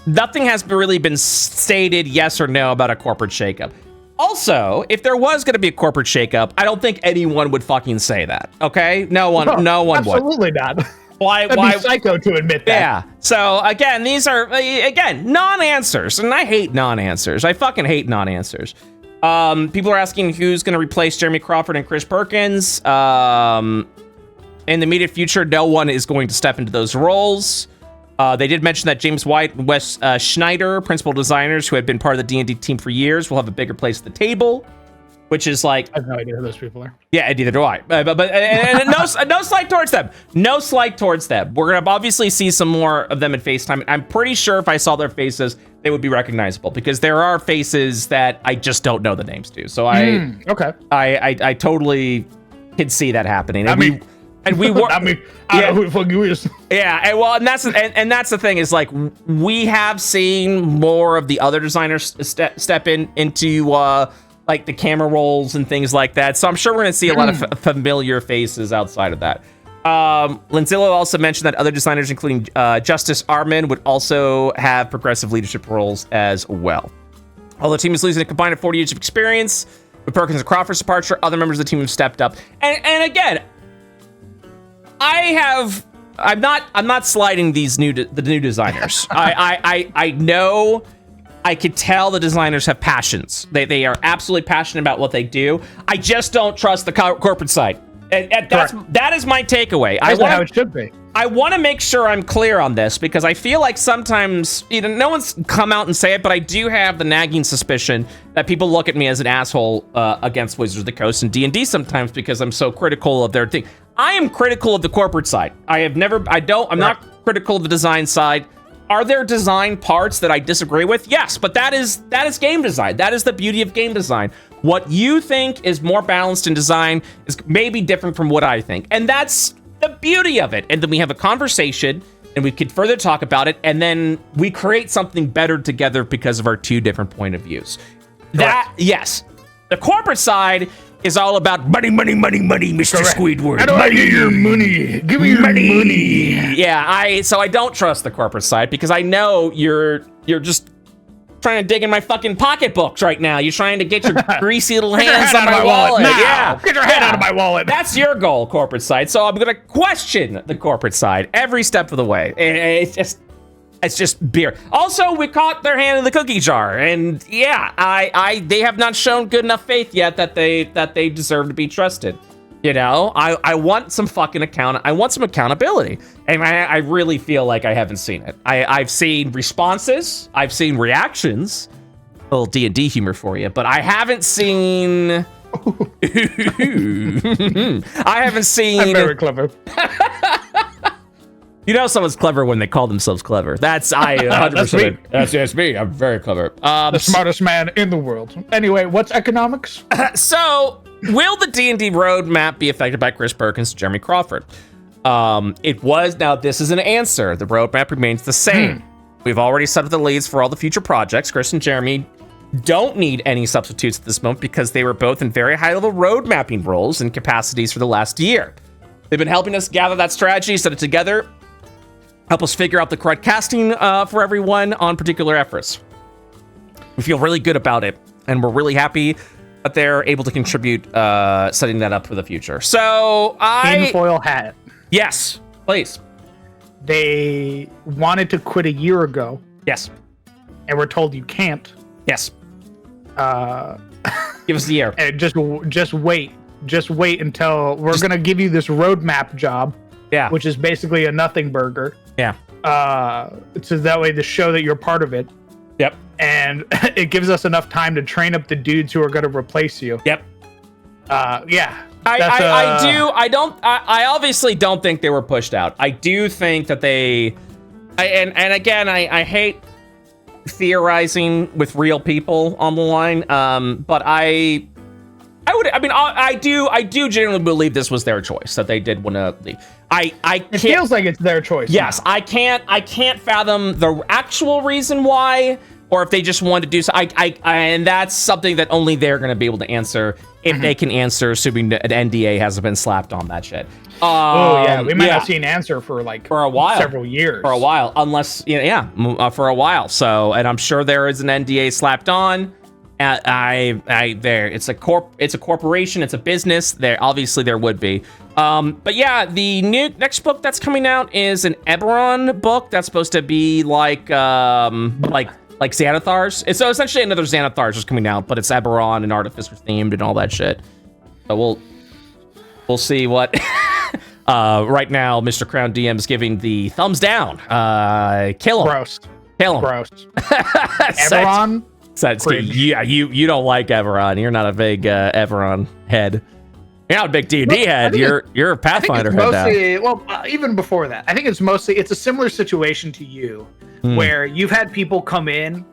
nothing has really been stated yes or no about a corporate shakeup. Also, if there was going to be a corporate shakeup, I don't think anyone would fucking say that. Okay, no one would. Absolutely not. Why? That'd be psycho to admit that. Yeah. So again, these are non-answers, and I hate non-answers. I fucking hate non-answers. People are asking who's going to replace Jeremy Crawford and Chris Perkins. In the immediate future, no one is going to step into those roles. They did mention that James White and Wes Schneider, principal designers who had been part of the D&D team for years, will have a bigger place at the table. Which is like, I have no idea who those people are. Yeah, neither do I. But no slight towards them. No slight towards them. We're gonna obviously see some more of them in FaceTime. I'm pretty sure if I saw their faces, they would be recognizable because there are faces that I just don't know the names to. So I totally can see that happening. And we were. I mean, I don't know who the fuck you is. Yeah, and that's the thing is like we have seen more of the other designers step into like the camera rolls and things like that. So I'm sure we're gonna see a lot of familiar faces outside of that. Lenzillo also mentioned that other designers, including Justice Arman, would also have progressive leadership roles as well. Although the team is losing a combined 40 years of experience, with Perkins and Crawford's departure, other members of the team have stepped up. And again, I'm not sliding the new designers. I know. I could tell the designers have passions. They are absolutely passionate about what they do. I just don't trust the corporate side. And that is my takeaway. That's how it should be. I want to make sure I'm clear on this because I feel like sometimes, no one's come out and say it, but I do have the nagging suspicion that people look at me as an asshole against Wizards of the Coast and D&D sometimes because I'm so critical of their thing. I am critical of the corporate side. I'm not critical of the design side. Are there design parts that I disagree with? Yes, but that is game design. That is the beauty of game design. What you think is more balanced in design is maybe different from what I think. And that's the beauty of it. And then we have a conversation and we could further talk about it. And then we create something better together because of our two different point of views. Yes, the corporate side is all about money, Mr. Squidward. How do I get your money? Give me your money. Yeah, so I don't trust the corporate side because I know you're just trying to dig in my fucking pocketbooks right now. You're trying to get your greasy little hands on my wallet. Yeah, get your head out of my wallet. That's your goal, corporate side. So I'm gonna question the corporate side every step of the way. It's just beer. Also, we caught their hand in the cookie jar, and yeah, they have not shown good enough faith yet that they deserve to be trusted. I want some fucking I want some accountability, and I really feel like I haven't seen it. I've seen responses, I've seen reactions, a little D&D humor for you, but I haven't seen. I haven't seen. I'm very clever. Someone's clever when they call themselves clever. That's 100%. That's me. I'm very clever. The smartest man in the world. Anyway, what's economics? So, will the D&D roadmap be affected by Chris Perkins and Jeremy Crawford? Now this is an answer. The roadmap remains the same. We've already set up the leads for all the future projects. Chris and Jeremy don't need any substitutes at this moment because they were both in very high-level road mapping roles and capacities for the last year. They've been helping us gather that strategy, set it together, help us figure out the correct casting for everyone on particular efforts. We feel really good about it, and we're really happy that they're able to contribute setting that up for the future. So Tinfoil hat. Yes, please. They wanted to quit a year ago. Yes. And we're told you can't. Yes. Give us the year. And just wait. Just wait until we're going to give you this roadmap job. Yeah. Which is basically a nothing burger. Yeah. so that way to show that you're part of it. Yep. And it gives us enough time to train up the dudes who are going to replace you. Yep. Yeah. I obviously don't think they were pushed out. I do think that and again, I hate theorizing with real people on the line. But I do genuinely believe this was their choice, that they did want to leave. It feels like it's their choice. Yes, now. I can't fathom the actual reason why, or if they just wanted to do so. And that's something that only they're going to be able to answer if they can answer, assuming that an NDA hasn't been slapped on that shit. We might not see an answer for a while, several years. For a while, unless for a while. So, and I'm sure there is an NDA slapped on. It's a corporation, it's a business. There would be. But yeah, the next book that's coming out is an Eberron book that's supposed to be like Xanathar's. It's so essentially another Xanathar's is coming out, but it's Eberron and Artificer themed and all that shit. So we'll see what. Right now, Mr. Crown DM is giving the thumbs down. Kill him. Gross. Kill him. Gross. Eberron. Yeah, you don't like Eberron. You're not a big Eberron head. You're not a big D&D head. You're a Pathfinder head now. Well, even before that, I think it's a similar situation to you, where you've had people come in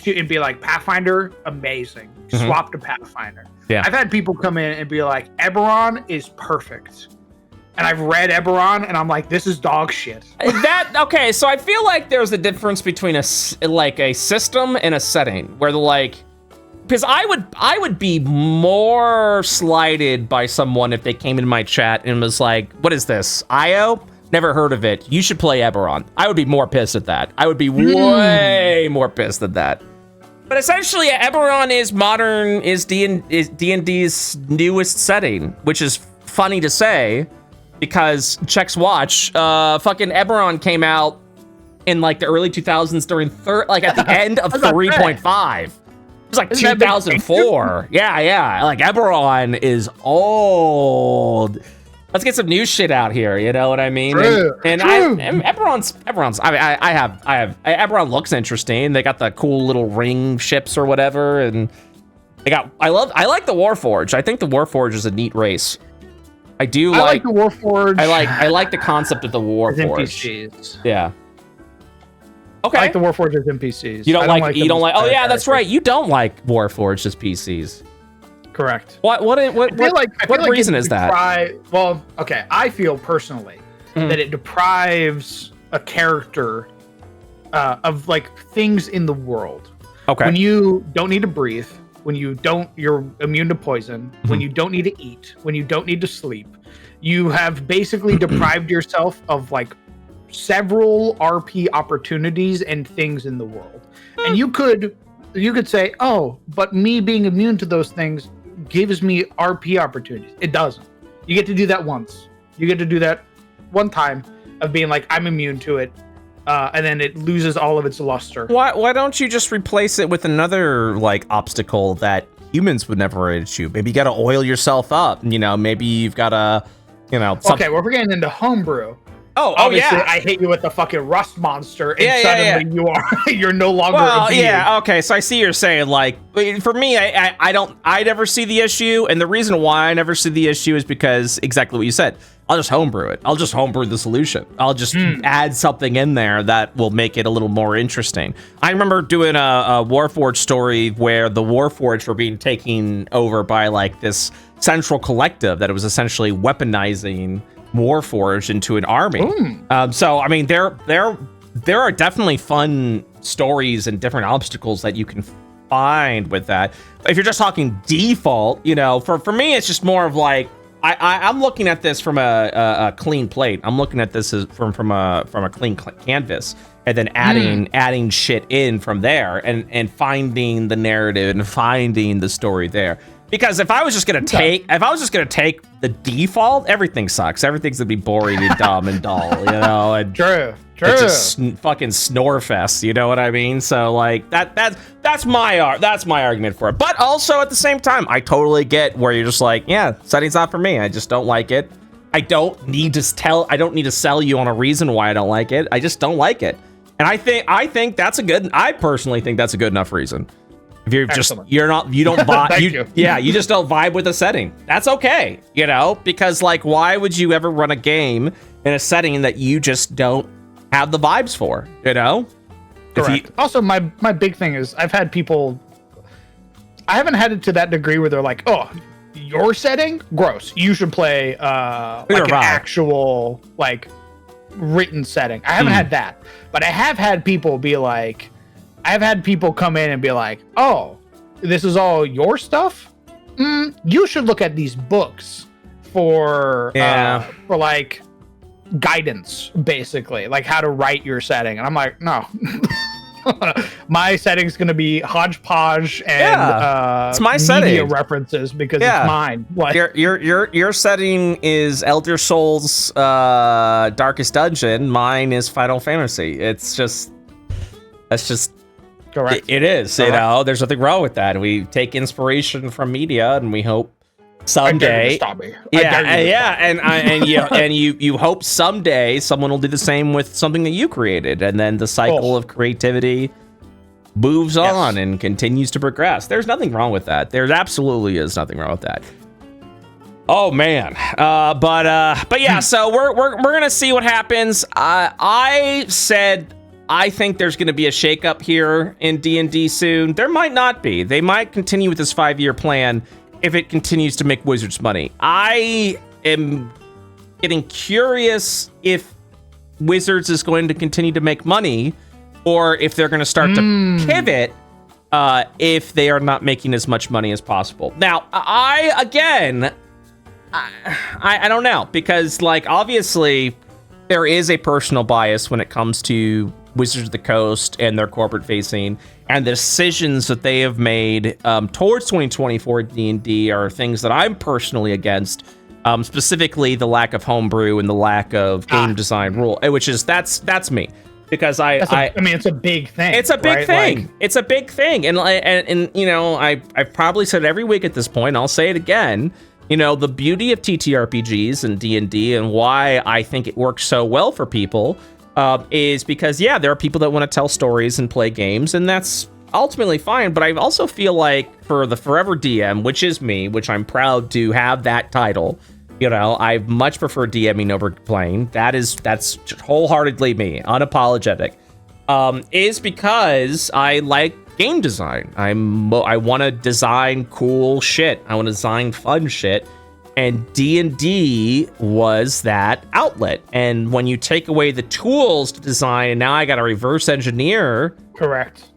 and be like, Pathfinder, amazing. Swap to Pathfinder. Yeah. I've had people come in and be like, Eberron is perfect. And I've read Eberron, and I'm like, this is dog shit. Okay, so I feel like there's a difference between a system and a setting, where because I would be more slighted by someone if they came into my chat and was like, what is this, IO? Never heard of it. You should play Eberron. I would be more pissed at that. I would be way more pissed at that. But essentially, Eberron is D&D's newest setting, which is funny to say. Because Check's Watch, fucking Eberron came out in like the early 2000s during at the end of 3.5. It was like 2004. Yeah. Like Eberron is old. Let's get some new shit out here. You know what I mean? True. Eberron's. Eberron looks interesting. They got the cool little ring ships or whatever, and I like the Warforged. I think the Warforged is a neat race. I like the Warforged. I like the concept of the Warforged. NPCs. Yeah. Okay. I like the Warforged as NPCs. You don't like. Oh yeah, that's right. You don't like Warforged as PCs. Correct. What reason is that? I feel personally that it deprives a character of like things in the world. Okay. When you don't need to breathe. When you're immune to poison, when you don't need to eat, when you don't need to sleep, you have basically deprived yourself of like several RP opportunities and things in the world. And you could say, oh, but me being immune to those things gives me RP opportunities. It doesn't. You get to do that once. You get to do that one time of being like, I'm immune to it. And then it loses all of its luster. Why don't you just replace it with another like obstacle that humans would never issue? Maybe you got to oil yourself up. Maybe you've got to, Okay, well, we're getting into homebrew. Obviously, I hit you with the fucking rust monster, and suddenly you're no longer. Well, okay. So I see you're saying like, for me, I never see the issue, and the reason why I never see the issue is because exactly what you said. I'll just homebrew it. I'll just homebrew the solution. I'll just add something in there that will make it a little more interesting. I remember doing a Warforged story where the Warforged were being taken over by like this central collective that it was essentially weaponizing Warforged into an army. So I mean, there are definitely fun stories and different obstacles that you can find with that. If you're just talking default, for me, it's just more of like. I'm looking at this from a clean plate. I'm looking at this as from a clean canvas, and then adding shit in from there, and finding the narrative and finding the story there. Because if I was just gonna take the default, everything sucks. Everything's gonna be boring and dumb and dull, And True. It's just fucking snore fest, you know what I mean? So like that's my argument for it. But also at the same time, I totally get where you're just like, yeah, setting's not for me. I just don't like it. I don't need to sell you on a reason why I don't like it. I just don't like it. And I think that's I personally think that's a good enough reason. If you just you don't vibe, you just don't vibe with the setting. That's okay, because like, why would you ever run a game in a setting that you just don't have the vibes for, Correct. Also, my big thing is I haven't had it to that degree where they're like, oh, your setting, gross. You should play like an actual like written setting. I haven't had that, but I have had people be like, I've had people come in and be like, oh, this is all your stuff. You should look at these books for like guidance, basically, like how to write your setting. And I'm like, no. My setting's gonna be hodgepodge and it's my media setting references because it's mine. Like your setting is Elder Scrolls Darkest Dungeon. Mine is Final Fantasy. That's just correct. It is. Correct. There's nothing wrong with that. We take inspiration from media, and we hope someday. You hope someday someone will do the same with something that you created, and then the cycle of creativity moves on and continues to progress. There's nothing wrong with that. There absolutely is nothing wrong with that. Oh man, but yeah. So we're gonna see what happens. I said I think there's gonna be a shakeup here in D&D soon. There might not be. They might continue with this 5-year plan if it continues to make Wizards money. I am getting curious if Wizards is going to continue to make money, or if they're going to start to pivot if they are not making as much money as possible. Now, I don't know, because like obviously there is a personal bias when it comes to Wizards of the Coast and their corporate facing, and the decisions that they have made towards 2024 D&D are things that I'm personally against, specifically the lack of homebrew and the lack of game design rule, which is that's me, because I mean it's a big thing. It's a big thing. Like, it's a big thing, and I've probably said it every week at this point. I'll say it again. The beauty of TTRPGs and D&D and why I think it works so well for people is because, there are people that want to tell stories and play games, and that's ultimately fine. But I also feel like for the Forever DM, which is me, which I'm proud to have that title, I much prefer DMing over playing. That's wholeheartedly me, unapologetic, is because I like game design. I want to design cool shit. I want to design fun shit. And D&D was that outlet. And when you take away the tools to design, and now I got to reverse engineer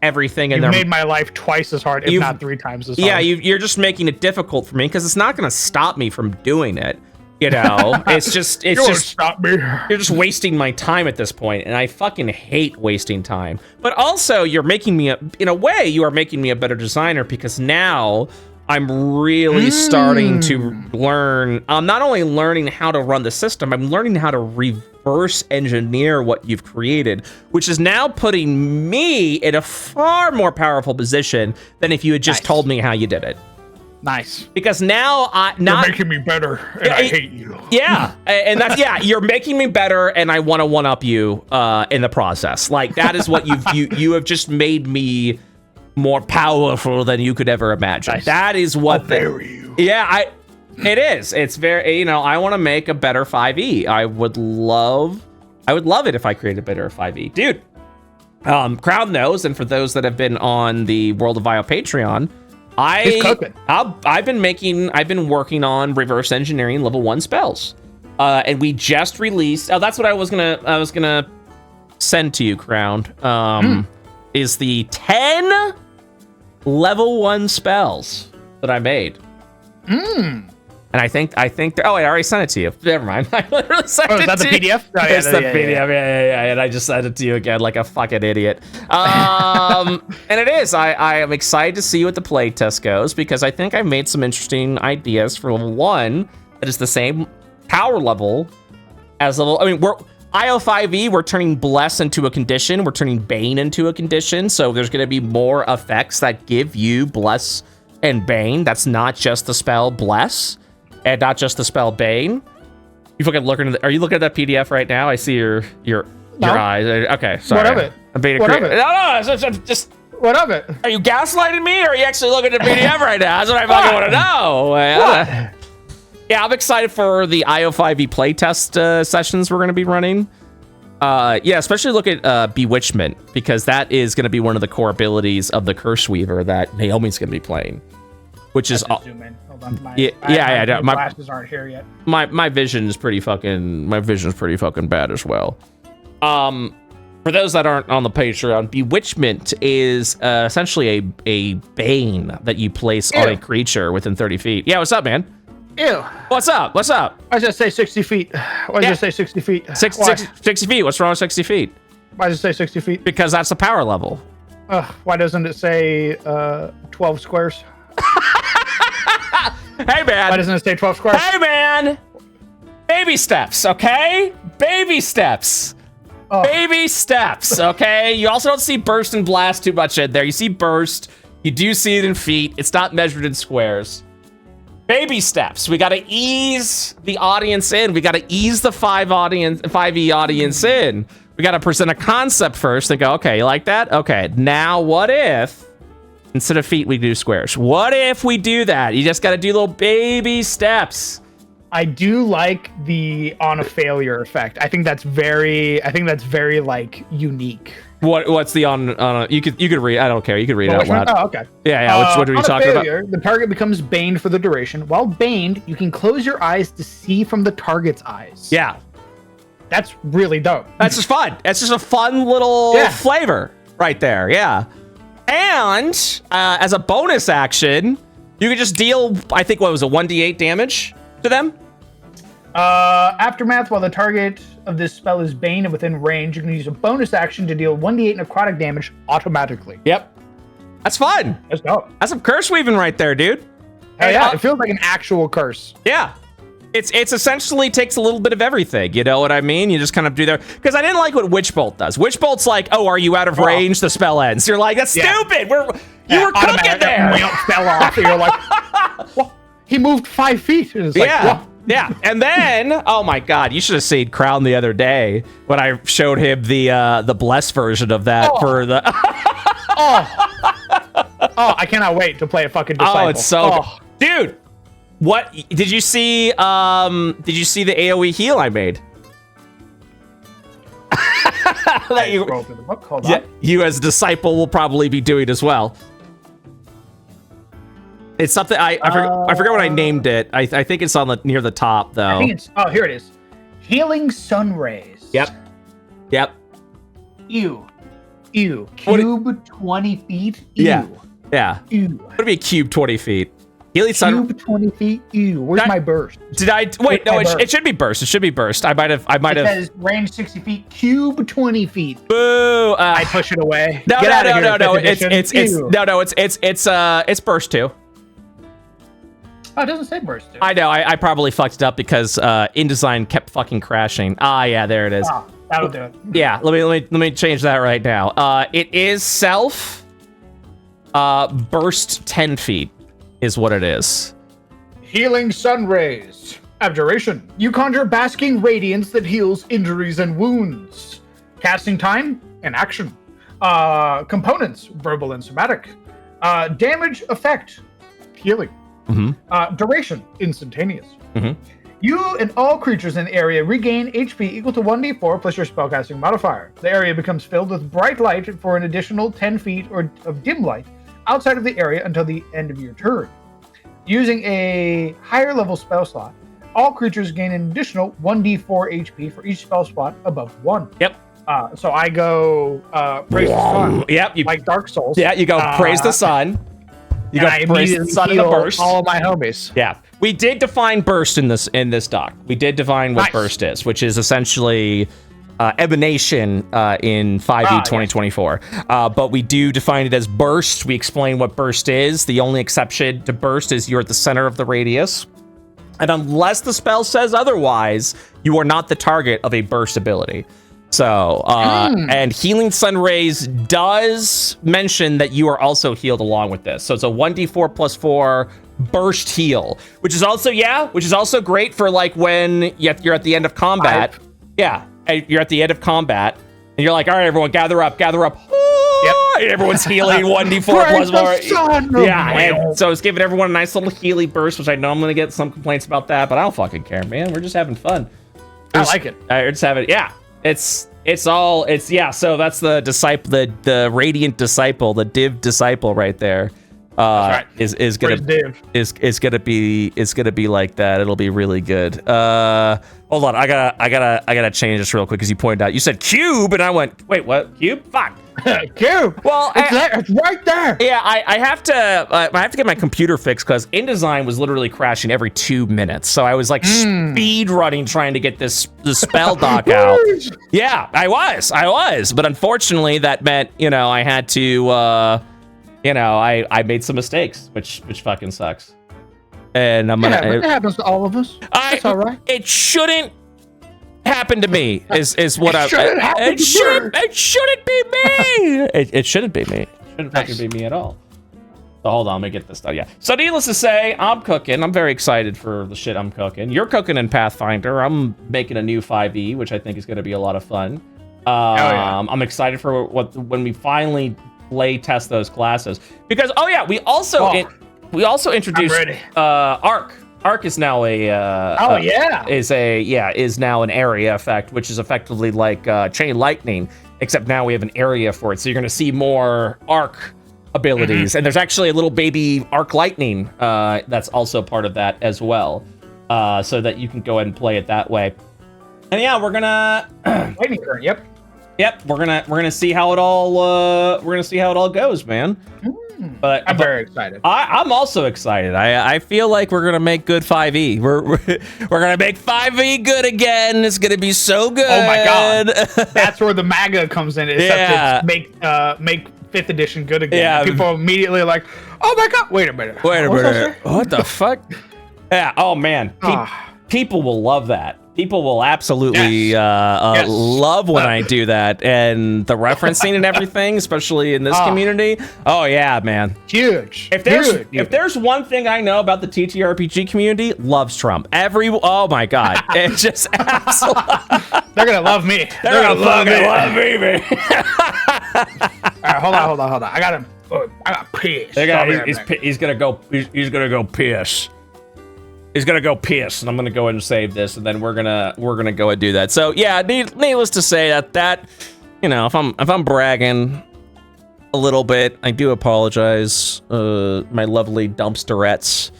everything. And you made my life twice as hard, if not 3 times as hard. Yeah, you're just making it difficult for me, because it's not going to stop me from doing it. It's just stop me. You're just wasting my time at this point, and I fucking hate wasting time. But also, you're making me in a way, you are making me a better designer, because now I'm really starting to learn. I'm not only learning how to run the system, I'm learning how to reverse engineer what you've created, which is now putting me in a far more powerful position than if you had just told me how you did it. Nice. Because now you're making me better, and I hate you. Yeah, and that's you're making me better, and I want to one up you in the process. Like, that is what you have just made me more powerful than you could ever imagine. Nice. That is what it is. It's very, I want to make a better 5e. I would love it if I created a better 5e. Dude, crowd knows, and for those that have been on the World of Vio Patreon, I've been working on reverse engineering level 1 spells. And we just released, that's what I was gonna send to you, Crown. Is the 10 level 1 spells that I made. And I think I already sent it to you. Never mind. I literally sent it to you. Is that the PDF? Oh, it's the PDF. Yeah. And I just sent it to you again like a fucking idiot. And it is. I am excited to see what the play test goes, because I think I made some interesting ideas for level 1 that is the same power level as level. I mean, we're IO5E, we're turning Bless into a condition. We're turning Bane into a condition. So there's going to be more effects that give you Bless and Bane. That's not just the spell Bless and not just the spell Bane. You fucking looking at are you looking at that PDF right now? I see your No. eyes. Okay, sorry. What of it? I'm being What of it? No, it's just. What of it? Are you gaslighting me, or are you actually looking at PDF right now? That's what I fucking want to know. What? Yeah, I'm excited for the IO5E playtest sessions we're going to be running. Yeah, especially look at Bewitchment, because that is going to be one of the core abilities of the Curse Weaver that Naomi's going to be playing, which is Zoom in. Hold on. My glasses aren't here yet. My vision is pretty fucking bad as well. For those that aren't on the Patreon, Bewitchment is essentially a bane that you place on a creature within 30 feet. Yeah, what's up, man? Ew. What's up? Why does it say 60 feet? Why does it say 60 feet? 60 feet. What's wrong with 60 feet? Why does it say 60 feet? Because that's the power level. Why doesn't it say 12 squares? Hey, man. Why doesn't it say 12 squares? Hey, man. Baby steps, okay? Baby steps. Oh. Baby steps, okay? You also don't see burst and blast too much in there. You see burst. You do see it in feet. It's not measured in squares. Baby steps. We got to ease the audience in. We got to ease the 5e audience in. We got to present a concept first and go, okay, you like that? Okay, now what if, instead of feet, we do squares? What if we do that? You just got to do little baby steps. I do like the on a failure effect. I think that's very like unique. What's the on a, you could read, I don't care. You could read it out loud. Oh, okay. Yeah. What are you talking about? The target becomes baned for the duration. While baned, you can close your eyes to see from the target's eyes. Yeah. That's really dope. That's just fun. That's just a fun little flavor right there. Yeah. And as a bonus action, you can just deal, I think, what was it, 1d8 damage to them? Aftermath, while the target of this spell is Bane and within range, you can use a bonus action to deal 1d8 necrotic damage automatically. Yep. That's fun. That's dope. That's some curse weaving right there, dude. Hey, yeah, it feels like an actual curse. Yeah. It's essentially takes a little bit of everything. You know what I mean? You just kind of do there. Because I didn't like what Witch Bolt does. Witch Bolt's like, oh, are you out of range? The spell ends. You're like, that's stupid. You were cooking there. Fell off. And you're like, well, he moved 5 feet. And it's like, well. Yeah, and then, oh my God, you should have seen Crown the other day when I showed him the blessed version of that for the. I cannot wait to play a fucking disciple. Oh, it's so good. Dude. What did you see? Did you see the AOE heal I made? That you, scroll through the book. Hold on. You as a disciple will probably be doing as well. It's something I forget what I named it. I think it's on near the top though. I think it's here it is. Healing sun rays. Yep. Ew. Cube 20 feet. Ew. Yeah. Ew. What would be a cube 20 feet? Healing sun. Cube 20 feet. Ew. Where's my burst? Did I wait? No, it should be burst. It should be burst. I might have. It says range 60 feet. Cube 20 feet. Boo! I push it away. No. It's burst too. Oh, it doesn't say burst too. I know. I probably fucked it up because InDesign kept fucking crashing. Yeah, there it is. Oh, that'll do it. Yeah, let me change that right now. It is self burst 10 feet is what it is. Healing sun rays. Abjuration. You conjure basking radiance that heals injuries and wounds. Casting time and action. Components, verbal and somatic. Damage effect, healing. Duration, instantaneous. You and all creatures in the area regain HP equal to 1d4 plus your spellcasting modifier. The area becomes filled with bright light for an additional 10 feet of dim light outside of the area until the end of your turn. Using a higher level spell slot, all creatures gain an additional 1d4 HP for each spell slot above 1. Yep. So I go praise the sun. Yep. Like Dark Souls. Yeah, you go praise the sun. You got praise the sun in the burst. All of my homies. Yeah. We did define burst in this doc. We did define what burst is, which is essentially emanation in 5e 2024. But we do define it as burst. We explain what burst is. The only exception to burst is you're at the center of the radius. And unless the spell says otherwise, you are not the target of a burst ability. So, and Healing Sun Rays does mention that you are also healed along with this. So it's a 1d4 plus 4 burst heal, which is also great for like when you're at the end of combat. Yeah, you're at the end of combat, and you're like, all right, everyone, gather up. Yep. Everyone's healing 1d4 plus 4. Yeah, and so it's giving everyone a nice little Healy burst, which I know I'm going to get some complaints about that, but I don't fucking care, man. We're just having fun. I like it. We're just having, yeah. So that's the disciple, the Radiant Disciple, the Div Disciple right there. Right. Is gonna be like that. It'll be really good. Hold on, I gotta change this real quick because you pointed out you said cube and I went, wait, what? Cube? Fuck. Cube. Well, it's right there. Yeah, I have to get my computer fixed because InDesign was literally crashing every 2 minutes. So I was like speed running trying to get the spell doc out. Yeah, I was, but unfortunately that meant I had to I made some mistakes, which fucking sucks. And I'm gonna. It happens to all of us. It's all right. It shouldn't happen to me. Is what it shouldn't be me. It shouldn't be me. It shouldn't fucking be me at all. So hold on, let me get this done. Yeah. So needless to say, I'm cooking. I'm very excited for the shit I'm cooking. You're cooking in Pathfinder. I'm making a new 5e, which I think is going to be a lot of fun. I'm excited for when we finally play test those classes because we also introduced Arc. Arc is now is now an area effect, which is effectively like Chain Lightning, except now we have an area for it. So you're going to see more Arc abilities, and there's actually a little baby Arc Lightning that's also part of that as well, so that you can go ahead and play it that way. And yeah, we're gonna Lightning Current. Yep, we're gonna see how it all goes, man. But I'm very excited. I'm also excited. I feel like we're gonna make good 5e. We're gonna make 5e good again. It's gonna be so good. Oh my god, that's where the MAGA comes in. Except make 5th edition good again. Yeah, people immediately are like, oh my god, wait a minute. What the fuck? Yeah. Oh man, people will love that. People will absolutely love when I do that, and the referencing and everything, especially in this community. Oh yeah, man, huge. If there's one thing I know about the TTRPG community, loves Trump. Oh my god, it's just absolutely. They're gonna love me. They're gonna love me, man. All right, hold on. I got piss. He's gonna go piss. He's gonna go piss, and I'm gonna go ahead and save this, and then we're gonna go ahead and do that. So yeah, needless to say that if I'm bragging a little bit, I do apologize. My lovely dumpsterettes,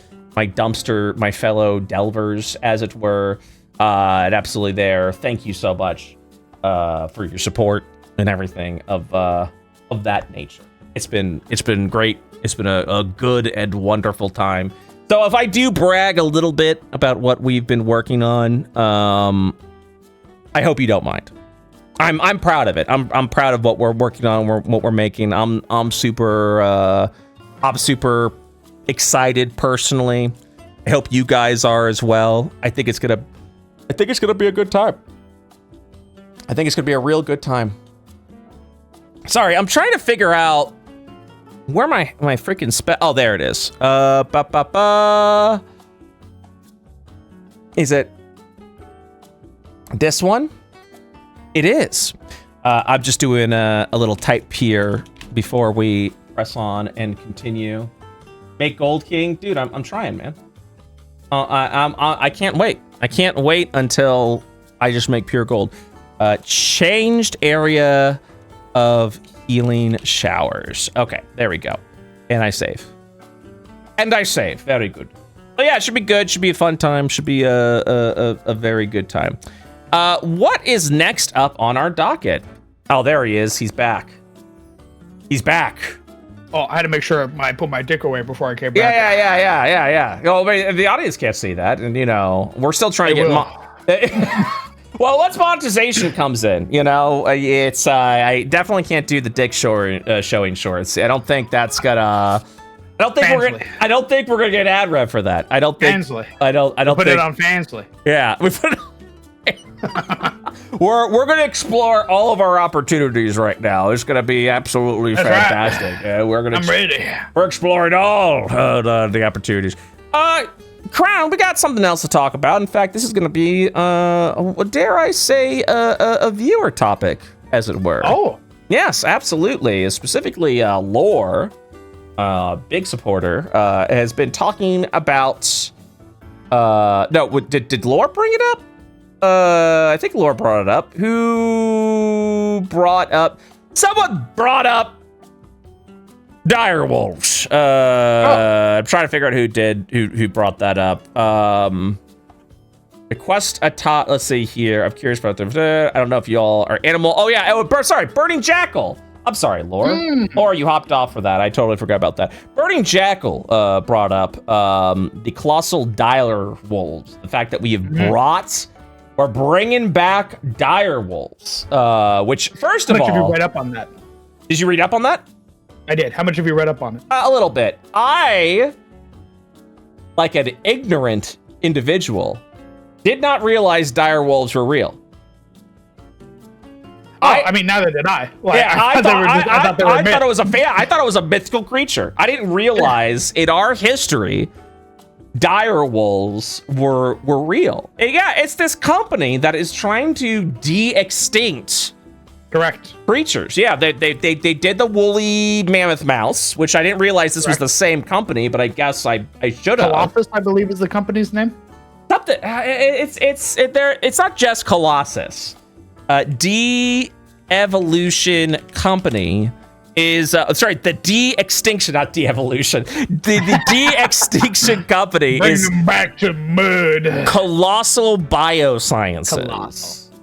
my fellow delvers, as it were, and absolutely there. Thank you so much for your support and everything of that nature. It's been great. It's been a good and wonderful time. So if I do brag a little bit about what we've been working on, I hope you don't mind. I'm proud of it. I'm proud of what we're working on, what we're making. I'm super excited personally. I hope you guys are as well. I think it's gonna be a good time. I think it's gonna be a real good time. Sorry, I'm trying to figure out where my freaking spell. Oh, there it is. Is it this one? It is. I'm just doing a little type here before we press on and continue. Make Gold King, dude. I'm trying, man. I can't wait. I can't wait until I just make pure gold. Changed area of healing showers. Okay, there we go. And I save. Very good. But yeah, it should be good. Should be a fun time. Should be a very good time. What is next up on our docket? Oh, there he is. He's back. Oh, I had to make sure I put my dick away before I came back. Yeah. Oh, but the audience can't see that, and we're still trying to get. Well, once monetization comes in, it's I definitely can't do the dick showing shorts. I don't think that's gonna. I don't think we're gonna get ad rev for that. I don't think. Fansly. I don't put think, it on Fansly. Yeah, we put it. we're gonna explore all of our opportunities right now. It's gonna be absolutely fantastic. Right. I'm ready. We're exploring all the opportunities. Crown, we got something else to talk about. In fact, this is gonna be dare I say a viewer topic, as it were. Oh. Yes, absolutely. Specifically, Lore, big supporter, has been talking about. No, did Lore bring it up? I think Lore brought it up. Who brought up? Someone brought up dire wolves. I'm trying to figure out who did. Who brought that up? Request a top. Let's see here. I'm curious about them. I don't know if y'all are animal. Oh yeah. Sorry, Burning Jackal. I'm sorry, Lore. Or you hopped off for that. I totally forgot about that. Burning Jackal brought up the colossal dire wolves. The fact that we have we're bringing back dire wolves. Which, first of all, how much have you read up on that? Did you read up on that? I did. How much have you read up on it? A little bit. I, like an ignorant individual, did not realize dire wolves were real. I mean, neither did I. Like, yeah, I thought it was I thought it was a mythical creature. I didn't realize in our history, dire wolves were real. Yeah, it's this company that is trying to de-extinct. Correct. Creatures. Yeah, they did the woolly mammoth mouse, which I didn't realize this was the same company, but I guess I should have. Colossus, I believe, is the company's name. Something. It's not just Colossus. De-Evolution Company is the de-extinction, not de-evolution. The de-extinction company Bring is them back to mud. Colossal Biosciences. Colossal.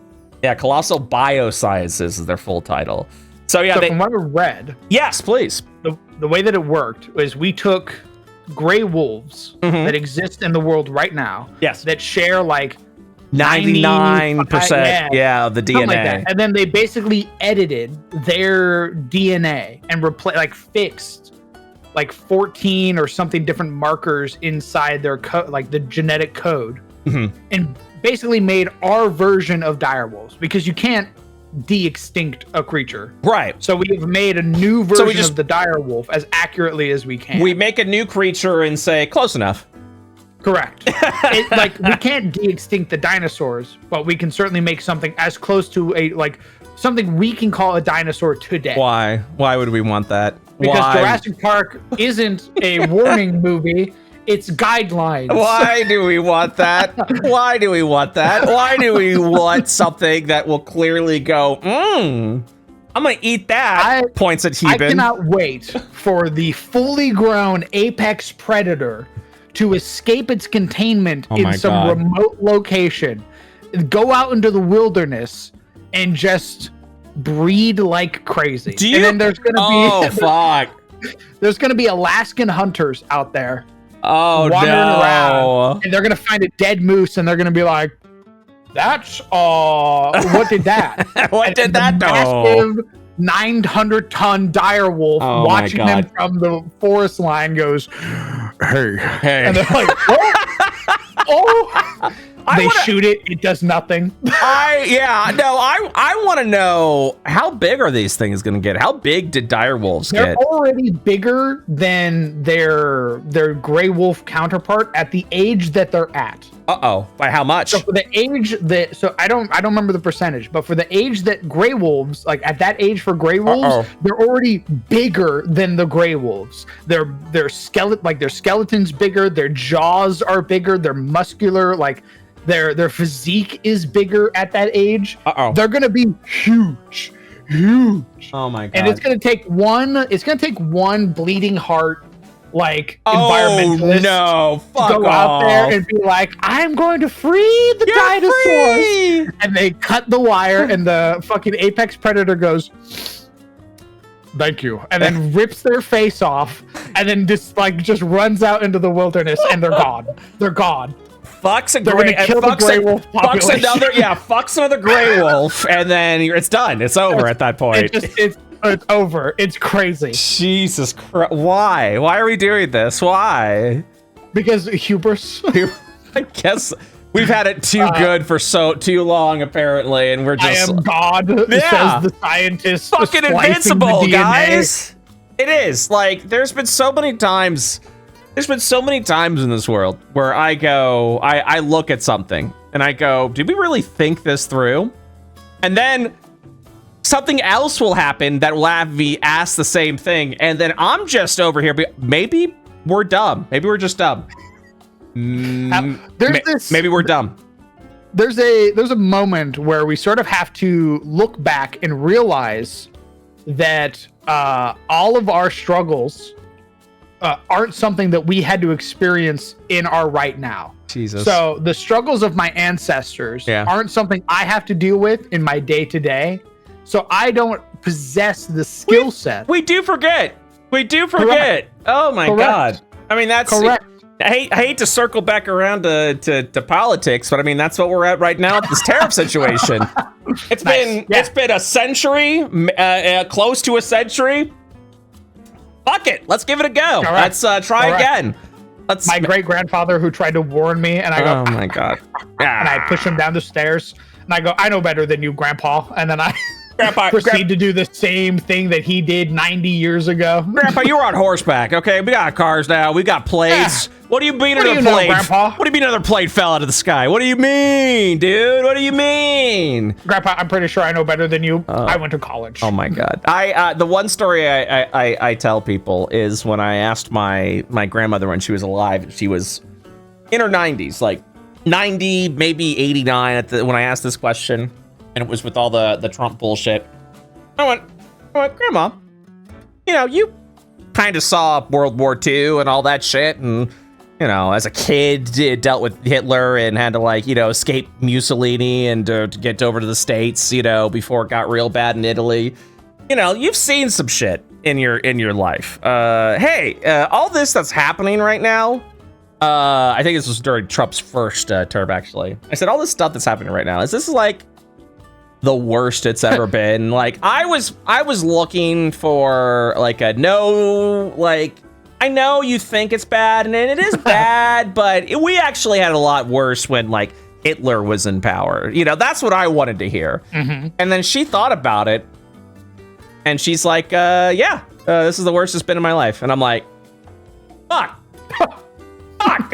Yeah, Colossal Biosciences is their full title. So yeah, from what I read, yes, please. The way that it worked was we took gray wolves that exist in the world right now. Yes. That share like 99% of the DNA. Like that. And then they basically edited their DNA and fixed like 14 or something different markers inside their code, like the genetic code. And basically made our version of dire wolves, because you can't de-extinct a creature. Right. So we have made a new version of the dire wolf as accurately as we can. We make a new creature and say, close enough. Correct. We can't de-extinct the dinosaurs, but we can certainly make something as close to something we can call a dinosaur today. Why? Why would we want that? Because Jurassic Park isn't a warning movie. It's guidelines. Why do we want that? Why do we want that? Why do we want something that will clearly go, I'm going to eat that, points at Heben. I cannot wait for the fully grown apex predator to escape its containment in some remote location, go out into the wilderness, and just breed like crazy. And then there's going to be... There's going to be Alaskan hunters out there. Wandering around, and they're gonna find a dead moose, and they're gonna be like, "That's what did that? What did that do?" Massive 900-ton dire wolf watching them from the forest line goes, "Hey," and they're like, "Oh." They shoot it. It does nothing. I want to know, how big are these things going to get? How big did dire wolves get? They're already bigger than their gray wolf counterpart at the age that they're at. By how much? So for the age I don't remember the percentage, but for the age that gray wolves, like at that age for gray wolves, they're already bigger than the gray wolves. Their skeleton's bigger, their jaws are bigger, they're muscular, like their physique is bigger at that age. They're gonna be huge. Oh my god. And it's gonna take one bleeding heart environmentalist to go out there and be like, I'm going to free the dinosaurs. And they cut the wire and the fucking apex predator goes, thank you, and then rips their face off and then just runs out into the wilderness, and they're gone. Fucks another gray wolf, and then it's done. It's over at that point. It's over. It's crazy. Jesus Christ. Why? Why are we doing this? Why? Because hubris. I guess We've had it too good for too long, apparently, and we're just. I am God, says the scientist. Fucking invincible, guys. It is like there's been so many times in this world where I look at something and I go, did we really think this through? And then something else will happen that will have me ask the same thing, and then I'm just over here. Maybe we're dumb. Maybe we're just dumb. Maybe we're dumb. There's a moment where we sort of have to look back and realize that all of our struggles aren't something that we had to experience in our right now. Jesus. So the struggles of my ancestors aren't something I have to deal with in my day to day. So I don't possess the skill set. We do forget. Correct. Oh my God. I mean, that's correct. I hate to circle back around to politics, but I mean, that's what we're at right now with this tariff situation. It's been a century, close to a century. Fuck it. Let's give it a go. Correct. Let's try again. My great-grandfather who tried to warn me, and I go, oh my God. And I push him down the stairs, and I go, I know better than you, Grandpa. And then I proceed to do the same thing that he did 90 years ago. Grandpa, you were on horseback, okay? We got cars now. We got plates. Yeah. What do you mean What do you know, Grandpa? What do you mean another plate fell out of the sky? What do you mean, dude? What do you mean? Grandpa, I'm pretty sure I know better than you. I went to college. Oh my God. The one story I tell people is when I asked my grandmother when she was alive, she was in her 90s, like 90, maybe 89 when I asked this question, and it was with all the Trump bullshit. I went, Grandma, you kind of saw World War II and all that shit, and as a kid, dealt with Hitler and had to escape Mussolini and to get over to the States, before it got real bad in Italy. You've seen some shit in your life. Hey, all this that's happening right now, I think this was during Trump's first term, actually. I said, all this stuff that's happening right now, is this like the worst it's ever been? Like, I was looking for like a no, like, I know you think it's bad, and it is bad, but we actually had a lot worse when like Hitler was in power. That's what I wanted to hear. Mm-hmm. And then she thought about it, and she's like, this is the worst it's been in my life. And I'm like, fuck. Fuck.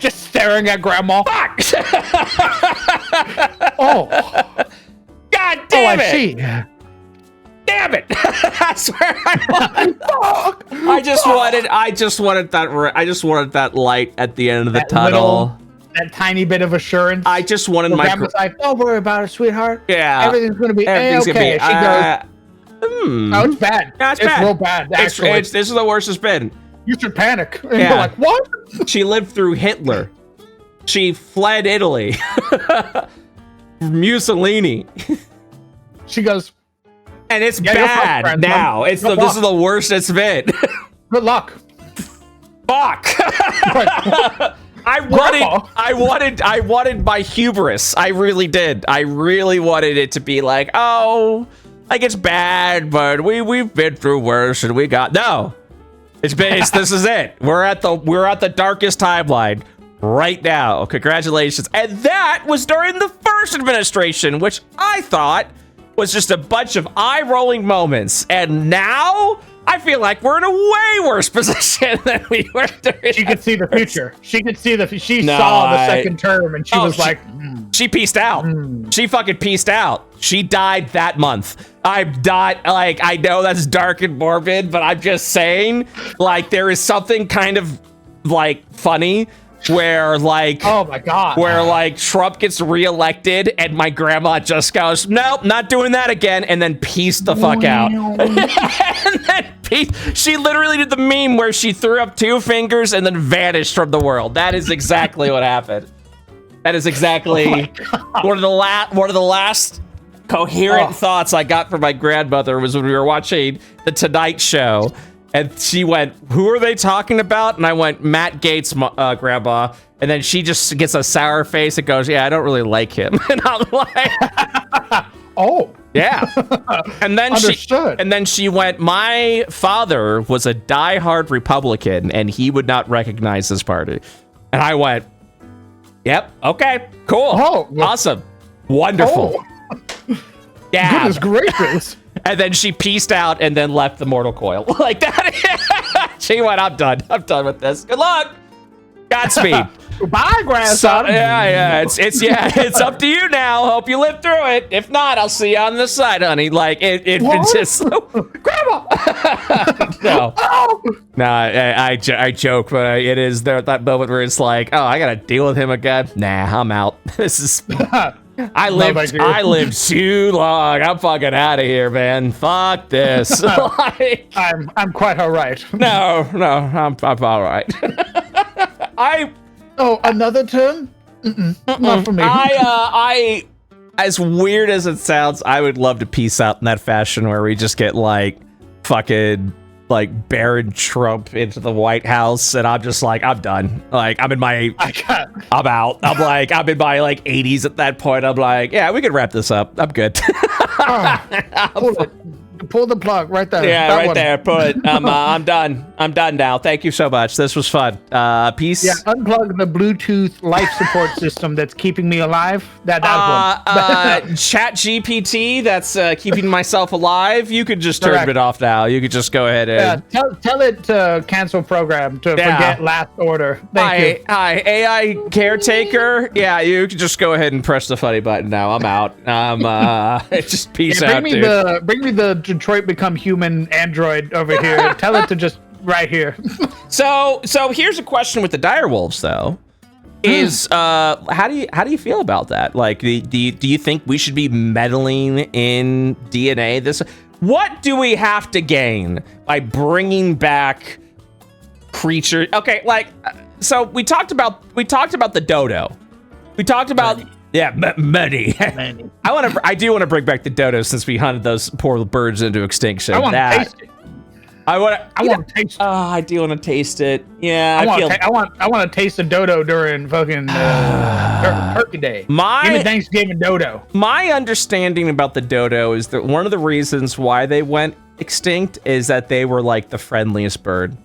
Just staring at Grandma. Fuck. Oh. God damn it. I see. Damn it. I swear I just wanted that light at the end of the tunnel. That tiny bit of assurance. I just wanted my Grandma's like, don't worry about it, sweetheart. Yeah. Everything's going to be okay. She goes, no, it's bad. No, it's bad. Real bad, actually. This is the worst it's been. You should panic. And you're like, what? She lived through Hitler. She fled Italy. Mussolini. She goes, and it's bad now. This is the worst it's been. Good luck. Fuck. I wanted my hubris. I really did. I really wanted it to be like, oh, like it's bad, but we've been through worse, and we got no. This is it. We're at the darkest timeline right now. Congratulations. And that was during the first administration, which I thought was just a bunch of eye-rolling moments. And now I feel like we're in a way worse position than we were during. She could see the future. She saw the second term, and she was like, she pieced out. She fucking pieced out. She died that month. I'm not, like, I know that's dark and morbid, but I'm just saying, like, there is something kind of, like, funny where, like, oh my God, where, like, Trump gets reelected and my grandma just goes, nope, not doing that again, and then pieced the fuck out. And then she literally did the meme where she threw up two fingers and then vanished from the world. That is exactly what happened. That is exactly one of the last coherent thoughts I got from my grandmother was when we were watching The Tonight Show, and she went, "Who are they talking about?" And I went, "Matt Gaetz, Grandma." And then she just gets a sour face and goes, "Yeah, I don't really like him." And I'm like, "Oh, yeah." And then understood. She went, "My father was a diehard Republican, and he would not recognize this party." And I went, Yep. Okay. Cool. Oh, well, awesome. Wonderful. oh, Yeah. goodness gracious. And then she pieced out and then left the mortal coil like that. She went, I'm done. I'm done with this. Good luck. Godspeed. Bye, grandson. It's up to you now. Hope you live through it. If not, I'll see you on the side, honey. Like it's just Grandma. no, Oh. no. I joke, but it is there at that moment where it's like, oh, I gotta deal with him again. Nah, I'm out. This is. I lived too long. I'm fucking out of here, man. Fuck this. Like, I'm quite all right. no, I'm all right. Oh, another turn? Not for me. I, as weird as it sounds, I would love to peace out in that fashion where we just get like fucking like Baron Trump into the White House, and I'm just like, I'm done. Like I'm out. I'm like, I'm in my like 80s at that point. I'm like, yeah, we could wrap this up. I'm good. Pull the plug right there. Yeah, that right one. there. Put it. I'm done. I'm done now. Thank you so much. This was fun. Peace. Yeah, unplug the Bluetooth life support system that's keeping me alive. That's one. Chat GPT, that's keeping myself alive. You could just turn it off now. You could just go ahead and tell it to cancel program to forget last order. Thank you. Hi, AI caretaker. Yeah, you can just go ahead and press the funny button now. I'm out. Just peace out, dude. Bring me the Detroit Become Human android over here. Tell it to just right here. So here's a question with the direwolves though. Is how do you feel about that? Like, do you think we should be meddling in DNA? What do we have to gain by bringing back creatures? Okay, like, so we talked about the dodo. We talked about many. I do want to bring back the dodo since we hunted those poor birds into extinction. I want to taste it. I want to taste it. I do want to taste it. Yeah, I want to taste the dodo during fucking Turkey Day. Give me Thanksgiving dodo. My understanding about the dodo is that one of the reasons why they went extinct is that they were like the friendliest bird.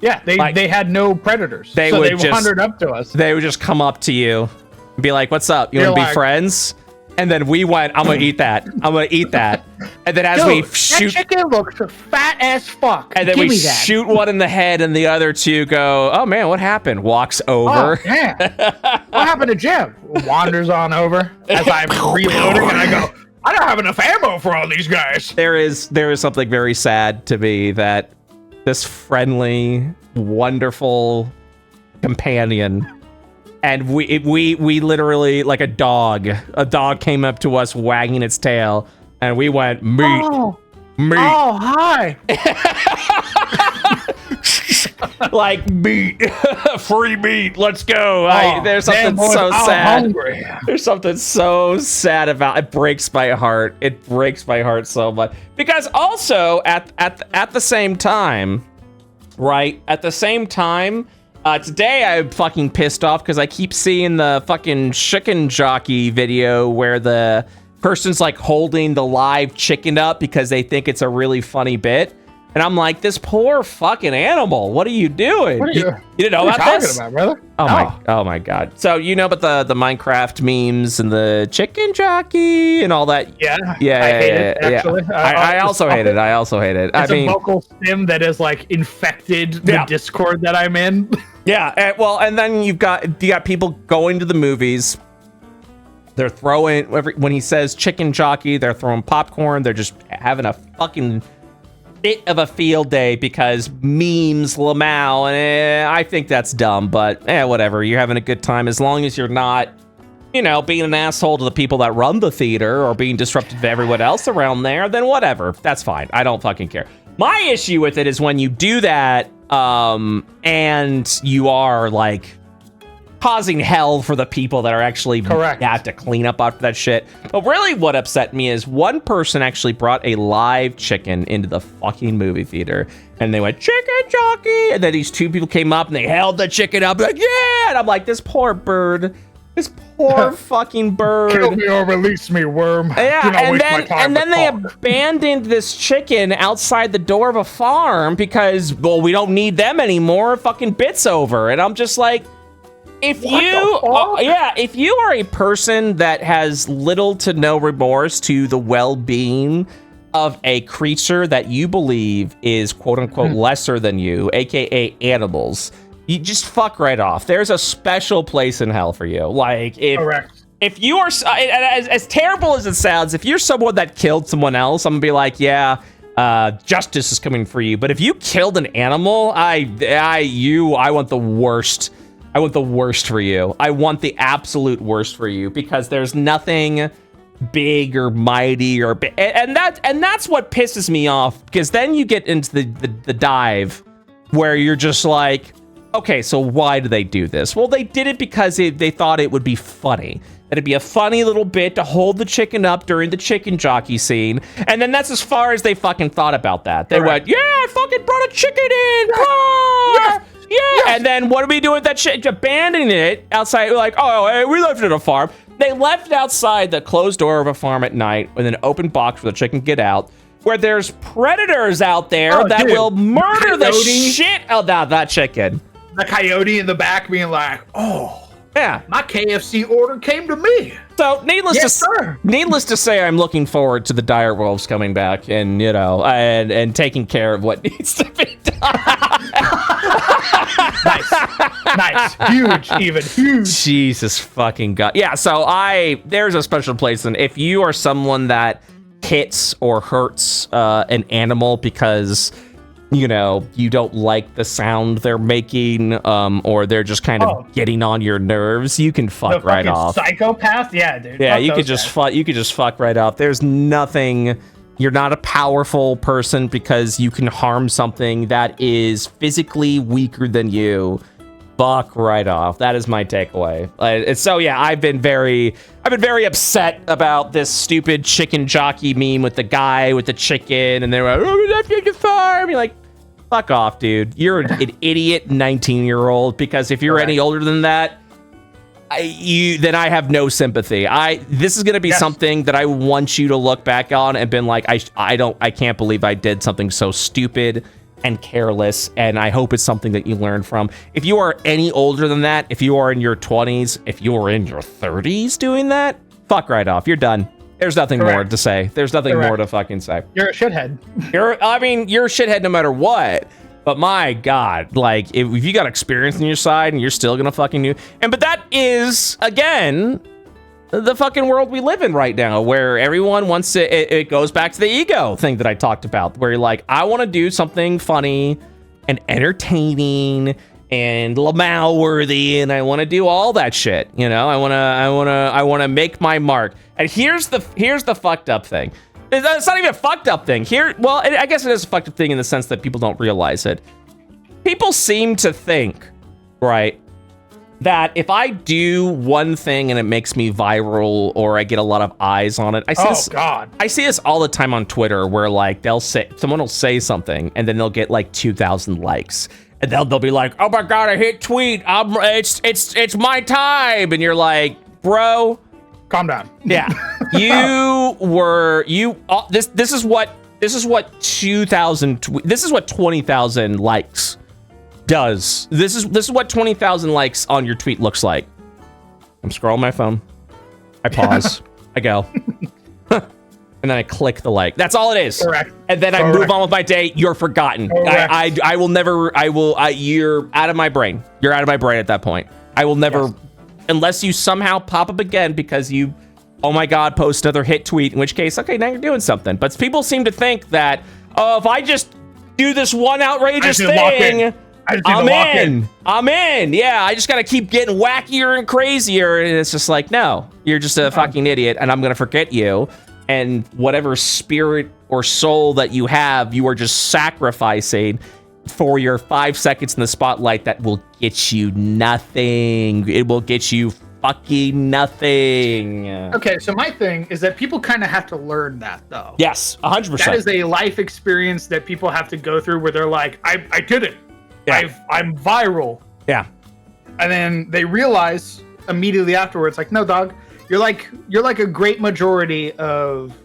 Yeah, they had no predators. They wandered up to us. They would just come up to you and be like, "What's up? You want to be friends?" And then we went, I'm gonna eat that. I'm gonna eat that. And then as we shoot, that chicken looks fat as fuck. And then we shoot one in the head, and the other two go, "Oh man, what happened?" Walks over. Oh, yeah. What happened to Jim? Wanders on over as I'm reloading, and I go, "I don't have enough ammo for all these guys." There is something very sad to me that this friendly, wonderful companion. And we literally, like a dog came up to us wagging its tail, and we went, meat. Oh, hi. Like, meat. Free meat. Let's go. There's something so sad. Hungry. There's something so sad about it. It breaks my heart. It breaks my heart so much. Because also, at the same time, right? At the same time, today I'm fucking pissed off because I keep seeing the fucking chicken jockey video where the person's like holding the live chicken up because they think it's a really funny bit. And I'm like, this poor fucking animal. What are you doing? You didn't know about this? What are you talking about, brother? Oh my god. So you know about the Minecraft memes and the chicken jockey and all that? Yeah. I hate it, actually. I also hate it. It's a vocal sim that has like infected the Discord that I'm in. Yeah. And then you got people going to the movies. They're throwing when he says chicken jockey, they're throwing popcorn. They're just having a fucking bit of a field day because memes, Lamau, and I think that's dumb, but whatever. You're having a good time as long as you're not, being an asshole to the people that run the theater or being disruptive to everyone else around there, then whatever. That's fine. I don't fucking care. My issue with it is when you do that, and you are like causing hell for the people that are actually have to clean up after that shit. But really what upset me is one person actually brought a live chicken into the fucking movie theater and they went, chicken jockey. And then these two people came up and they held the chicken up like, yeah. And I'm like, this poor bird, this poor fucking bird. Kill me or release me, worm. Yeah, and then they abandoned this chicken outside the door of a farm because, well, we don't need them anymore. Fucking bit's over. And I'm just like, if you are a person that has little to no remorse to the well-being of a creature that you believe is quote unquote lesser than you, aka animals, you just fuck right off. There's a special place in hell for you. Like if you are as terrible as it sounds, if you're someone that killed someone else, I'm gonna be like, yeah, justice is coming for you. But if you killed an animal, I want the worst. I want the worst for you. I want the absolute worst for you, because there's nothing big or mighty or big, and that's what pisses me off, because then you get into the dive where you're just like, okay, so why do they do this? Well, they did it because they thought it would be funny. It'd be a funny little bit to hold the chicken up during the chicken jockey scene. And then that's as far as they fucking thought about that. They went, yeah, I fucking brought a chicken in. Yes. Yeah. Yes. And then what do we do with that shit? Abandoning it outside. Like, oh, hey, we left it at a farm. They left it outside the closed door of a farm at night with an open box where the chicken can get out, where there's predators out there that will murder the shit out of that chicken. The coyote in the back being like, oh. Yeah, my KFC order came to me. So needless to say, I'm looking forward to the dire wolves coming back and and taking care of what needs to be done. Nice, huge. Jesus fucking God. Yeah. So there's a special place, and if you are someone that hits or hurts an animal because you don't like the sound they're making, or they're just kind of getting on your nerves, you can fuck right off. Psychopath, yeah, dude. Yeah, you could just fuck right off. There's nothing. You're not a powerful person because you can harm something that is physically weaker than you. Fuck right off. That is my takeaway. So yeah, I've been very upset about this stupid chicken jockey meme with the guy with the chicken, and they're like, oh, we left you at the farm. You're like, fuck off, dude. You're an idiot 19-year-old, because if you're any older than that, then I have no sympathy. This is going to be something that I want you to look back on and been like, I can't believe I did something so stupid and careless, and I hope it's something that you learn from. If you are any older than that, if you are in your 20s, if you are in your 30s doing that, fuck right off. You're done. There's nothing more to say. There's nothing more to fucking say. You're a shithead. You're a shithead no matter what. But my God, like, if you got experience on your side and you're still gonna fucking do, but that is, again, the fucking world we live in right now, where everyone wants to, it goes back to the ego thing that I talked about, where you're like, I want to do something funny and entertaining and Lamau worthy, and I want to do all that shit. I want to make my mark. And here's the fucked up thing. It's not even a fucked up thing. I guess it is a fucked up thing in the sense that people don't realize it. People seem to think, right, that if I do one thing and it makes me viral or I get a lot of eyes on it, I see this all the time on Twitter, where like someone will say something and then they'll get like 2,000 likes. And they'll be like, "Oh my God, I hit tweet. It's my time." And you're like, "Bro, calm down." Yeah. This is what 20,000 likes does. This is what 20,000 likes on your tweet looks like. I'm scrolling my phone. I pause. I go. And then I click the like. That's all it is. Correct. And then I move on with my day. You're forgotten. I will never, you're out of my brain. You're out of my brain at that point. I will never, unless you somehow pop up again because you, oh my God, post another hit tweet, in which case, okay, now you're doing something. But people seem to think that, if I just do this one outrageous thing, I'm in. Yeah, I just got to keep getting wackier and crazier. And it's just like, no, you're just a fucking idiot, and I'm going to forget you. And whatever spirit or soul that you have, you are just sacrificing for your 5 seconds in the spotlight that will get you nothing. It will get you fucking nothing. Okay, so my thing is that people kind of have to learn that, though. Yes, 100%. That is a life experience that people have to go through, where they're like, I did it. Yeah. I'm viral. Yeah. And then they realize immediately afterwards, like, no, dog, you're like a great majority of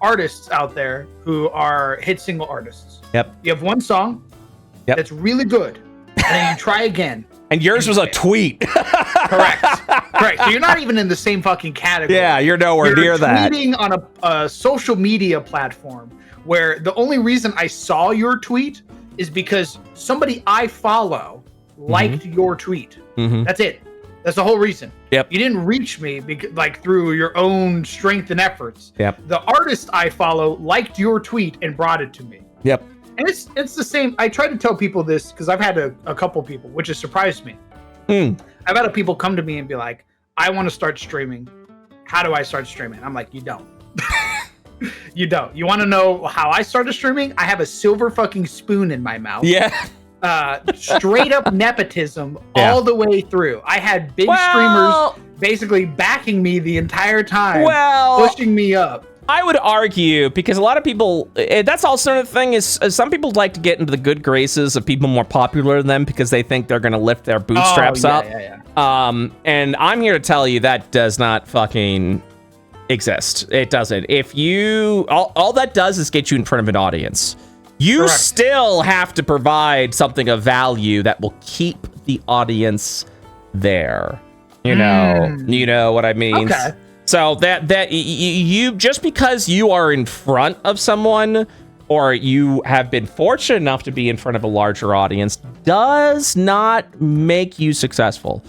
artists out there who are hit single artists. Yep. You have one song that's really good, and then you try again. And yours was a tweet. Correct. So you're not even in the same fucking category. Yeah, you're nowhere near that. You're tweeting on a social media platform where the only reason I saw your tweet is because somebody I follow liked your tweet. That's it. That's the whole reason. Yep. You didn't reach me through your own strength and efforts. Yep. The artist I follow liked your tweet and brought it to me. Yep. And it's the same. I try to tell people this because I've had a couple people, which has surprised me. I've had people come to me and be like, I want to start streaming. How do I start streaming? I'm like, you don't. You don't. You want to know how I started streaming? I have a silver fucking spoon in my mouth. Yeah. Straight up nepotism all the way through. I had big streamers basically backing me the entire time, pushing me up. I would argue, because a lot of people, that's also the thing, is some people like to get into the good graces of people more popular than them because they think they're going to lift their bootstraps up. And I'm here to tell you that does not fucking exist. It doesn't. If you, all that does is get you in front of an audience. You still have to provide something of value that will keep the audience there. You know what I mean? Okay. So that you just because you are in front of someone or you have been fortunate enough to be in front of a larger audience does not make you successful.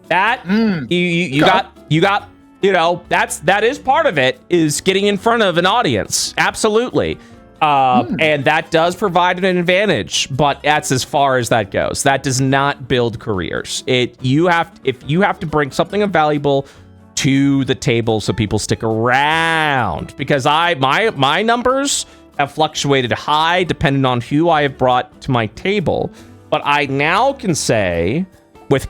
That you got that is part of it, is getting in front of an audience. Absolutely. And that does provide an advantage, but that's as far as that goes. That does not build careers. If you have to bring something of valuable to the table so people stick around, because my numbers have fluctuated high depending on who I have brought to my table, but I now can say with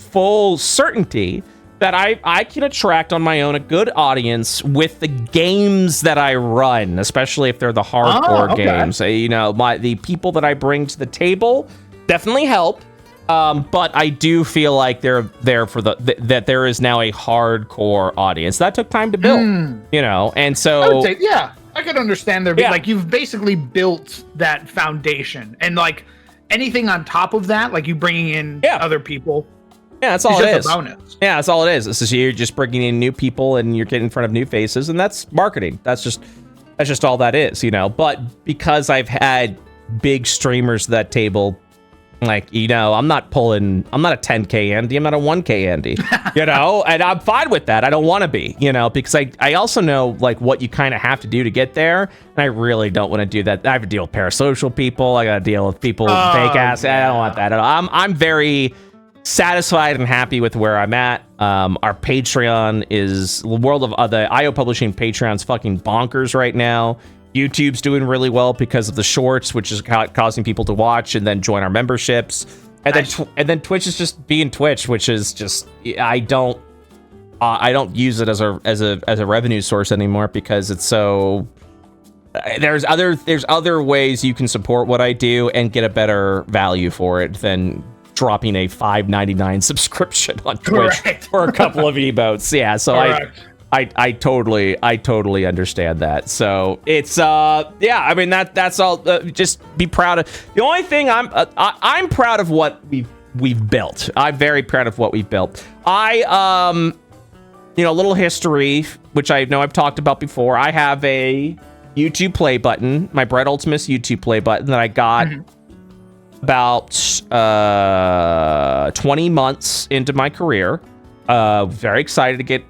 full certainty that I can attract on my own a good audience with the games that I run, especially if they're the hardcore games. The people that I bring to the table definitely help. But I do feel like they're there for that there is now a hardcore audience. That took time to build, and so... I would say, I could understand there. Like, you've basically built that foundation, and like anything on top of that, like you bringing in other people. Yeah, that's all it is. A bonus. Yeah, that's all it is. This is you're just bringing in new people and you're getting in front of new faces, and that's marketing. That's just all that is, But because I've had big streamers at that table, like, I'm not a 10K Andy, I'm not a 1K Andy, and I'm fine with that. I don't want to be, because I also know like what you kind of have to do to get there, and I really don't want to do that. I have to deal with parasocial people. I got to deal with people with fake ass. I don't want that. I'm very satisfied and happy with where I'm at. Our Patreon is the world of the IO Publishing Patreon's fucking bonkers right now. YouTube's doing really well because of the shorts, which is causing people to watch and then join our memberships. And then Twitch is just being Twitch, which is just I don't use it as a revenue source anymore because it's so. There's other ways you can support what I do and get a better value for it than dropping a $5.99 subscription on Twitch for a couple of emotes. Yeah, so I totally understand that. So it's I mean that's all. Just be proud of. The only thing I'm proud of what we've built. I'm very proud of what we've built. A little history, which I know I've talked about before. I have a YouTube play button, my Brett Ultimus YouTube play button that I got about 20 months into my career. Very excited to get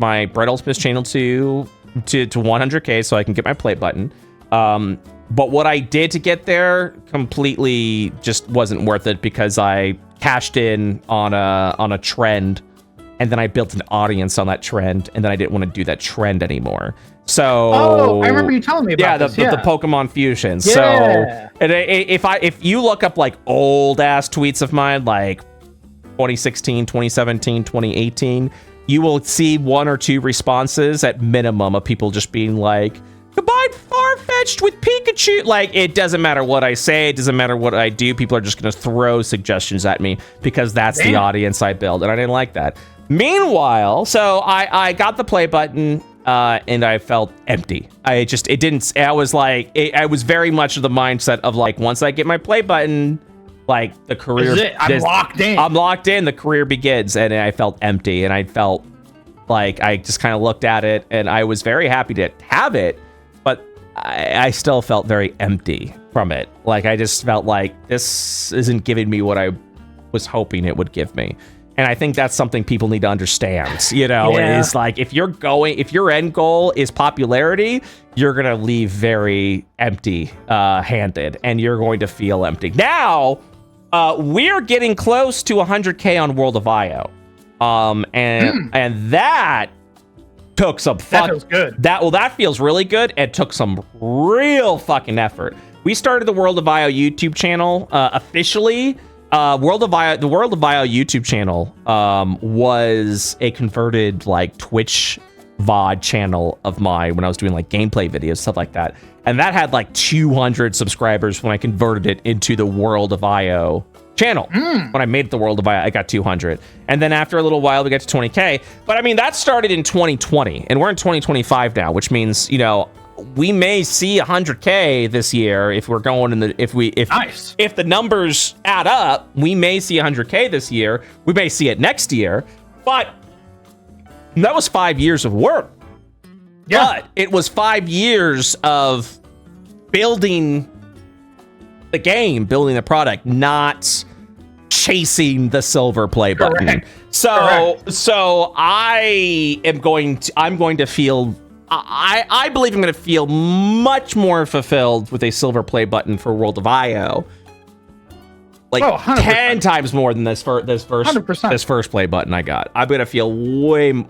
my Brett Ultimus channel to 100K so I can get my play button. But what I did to get there completely just wasn't worth it because I cashed in on a trend, and then I built an audience on that trend, and then I didn't want to do that trend anymore. So I remember you telling me about the Pokemon Fusion. Yeah. So if you look up like old ass tweets of mine, like 2016, 2017, 2018, you will see one or two responses at minimum of people just being like, combine Farfetch'd with Pikachu. Like, it doesn't matter what I say, it doesn't matter what I do, people are just gonna throw suggestions at me because that's the audience I build, and I didn't like that. Meanwhile, so I got the play button, and I felt empty. I was very much of the mindset of like, once I get my play button, Like the career, I'm locked in. I'm locked in. The career begins, and I felt empty, and I felt like I just kind of looked at it, and I was very happy to have it, but I still felt very empty from it. Like I just felt like this isn't giving me what I was hoping it would give me. And I think that's something people need to understand, you know, is like if your end goal is popularity, you're going to leave very empty handed, and you're going to feel empty. Now, we're getting close to 100K on World of IO. And that took some that feels good. That feels really good. It took some real fucking effort. We started the World of IO YouTube channel officially. The World of IO YouTube channel was a converted like Twitch VOD channel of mine when I was doing like gameplay videos, stuff like that. And that had like 200 subscribers when I converted it into the World of IO channel. When I made it the World of IO, I got 200. And then after a little while, we got to 20K. But I mean, that started in 2020 and we're in 2025 now, which means, you know, we may see 100K this year if we're going in the if the numbers add up, we may see 100K this year. We may see it next year, but that was 5 years of work. Yeah, but it was 5 years of building the game, building the product, not chasing the silver play button. Correct. So I'm going to feel. I believe I'm going to feel much more fulfilled with a silver play button for World of IO. Like 10 times more than this first play button I got. I'm going to feel way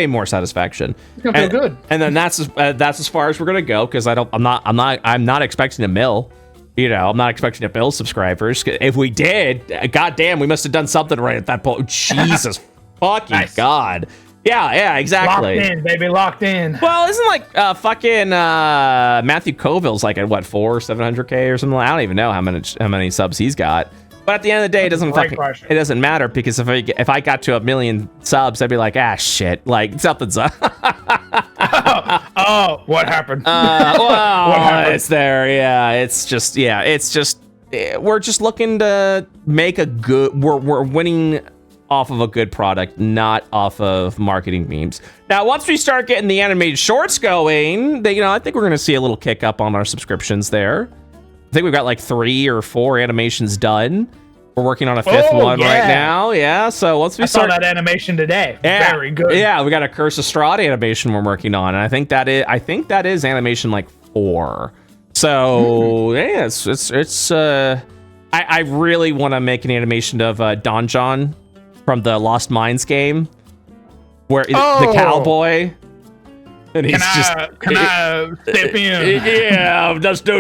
more satisfaction. It's going to feel good. And then that's as far as we're going to go, because I'm not expecting a mill. You know, I'm not expecting to build subscribers. If we did, goddamn, we must have done something right at that point. Jesus fucking God. Yeah, exactly. Locked in, baby, locked in. Well, isn't like fucking Matthew Colville's like at what 700K or something? I don't even know how many subs he's got. But at the end of the day, it doesn't matter, because if I got to 1 million subs, I'd be like, shit, like something's up. Oh, what happened? Well, what happened? It's there. Yeah, it's just we're just looking to make a good. We're winning off of a good product, not off of marketing memes. Now, once we start getting the animated shorts going, I think we're going to see a little kick up on our subscriptions there. I think we've got like 3 or 4 animations done. We're working on a 5th one right now. Yeah, so once we saw that animation today. Yeah, very good. Yeah, we got a Curse of Strahd animation we're working on, and I think that is animation like 4. So yeah, it's I really want to make an animation of Donjon from the Lost Mines game, where the cowboy, and he's can I step in? Yeah, just do.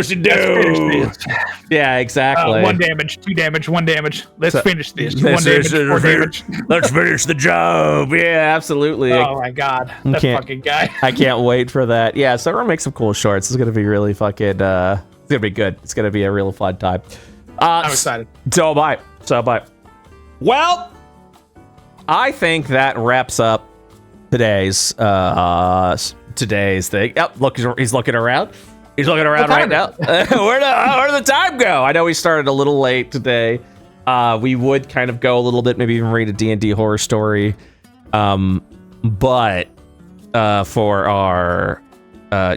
Yeah, exactly. 1 damage, 2 damage, 1 damage. Let's finish this. 1 damage, 4 damage. Let's finish the job. Yeah, absolutely. Oh my God, that fucking guy. I can't wait for that. Yeah, so we're gonna make some cool shorts. It's gonna be really fucking. It's gonna be good. It's gonna be a real fun time. I'm excited. So am I. Well, I think that wraps up today's thing. Oh, look, he's looking around. He's looking around right now. Where did the time go? I know we started a little late today. We would kind of go a little bit, maybe even read a D&D horror story. But for our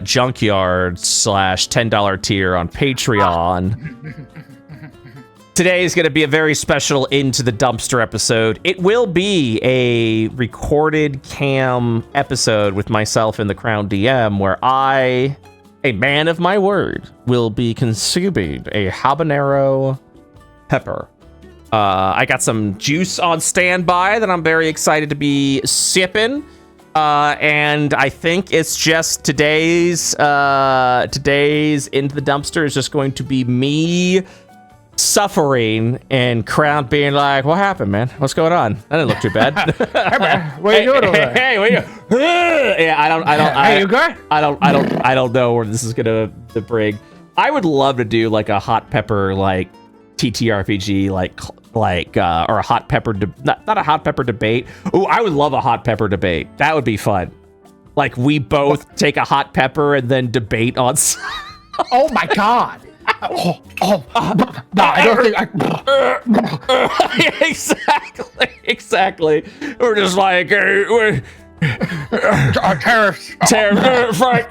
junkyard / $10 tier on Patreon, today is going to be a very special Into the Dumpster episode. It will be a recorded cam episode with myself and the Crown DM, where I, a man of my word, will be consuming a habanero pepper. I got some juice on standby that I'm very excited to be sipping. And I think it's just today's Into the Dumpster is just going to be me suffering and Crown being like, "What happened, man? What's going on? That didn't look too bad." Hey man, what are you doing over there? Hey, what are you? Yeah, I don't. Hey, you good? I don't know where this is gonna bring. I would love to do like a hot pepper like TTRPG or a hot pepper not a hot pepper debate. Ooh, I would love a hot pepper debate. That would be fun. Like we both take a hot pepper and then debate on. Oh my God. No, I don't think Exactly. We're just like, tariffs. Right.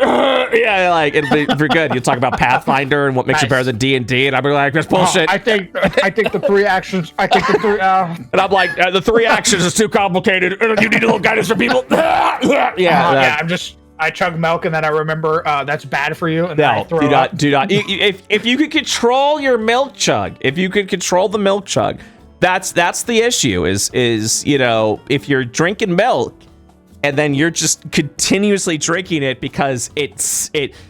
Yeah, like it'll be good. You talk about Pathfinder and what makes you better than D&D, and I'll be like, that's bullshit. I think the 3 actions. And I'm like, the 3 actions is too complicated. You need a little guidance for people. I chug milk and then I remember that's bad for you. And then I No, throw up. do not. If you could control your milk chug, if you could control the milk chug, that's the issue. Is if you're drinking milk and then you're just continuously drinking it because it soothes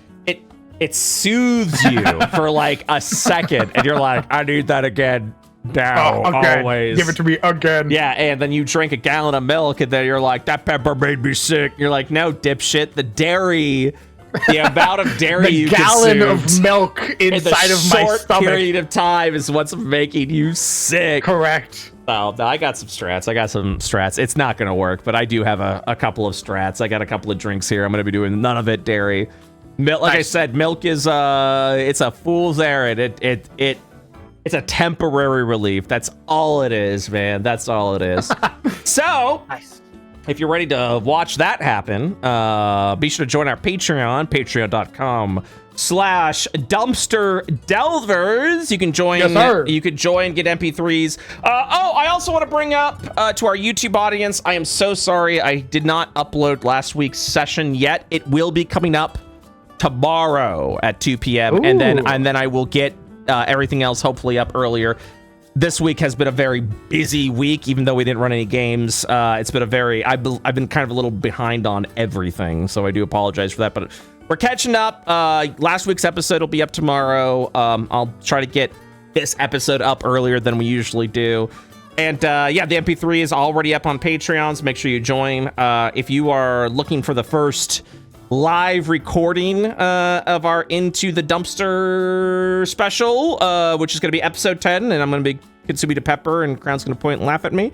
you for like a second, and you're like, I need that again. Now, always. Give it to me again. Yeah, and then you drink a gallon of milk, and then you're like, that pepper made me sick. You're like, no, dipshit. The amount of dairy you gallon consumed of milk inside of my short stomach period of time is what's making you sick. Correct. No, I got some strats. It's not going to work, but I do have a couple of strats. I got a couple of drinks here. I'm going to be doing none of it dairy. Milk, like I said, milk is it's a fool's errand. It's a temporary relief. That's all it is, man. That's all it is. So, if you're ready to watch that happen, be sure to join our Patreon, patreon.com/dumpster delvers. You can join. Yes, sir. You could join, get MP3s. I also want to bring up to our YouTube audience, I am so sorry I did not upload last week's session yet. It will be coming up tomorrow at 2 p.m. Ooh. and then I will get everything else hopefully up earlier. This week has been a very busy week, even though we didn't run any games. It's been I've been kind of a little behind on everything, so I do apologize for that, but we're catching up. Last week's episode will be up tomorrow. I'll try to get this episode up earlier than we usually do. And the MP3 is already up on Patreon, so make sure you join. If you are looking for the first live recording of our Into the Dumpster special, which is going to be episode 10, and I'm going to be Katsumi to Pepper, and Crown's going to point and laugh at me.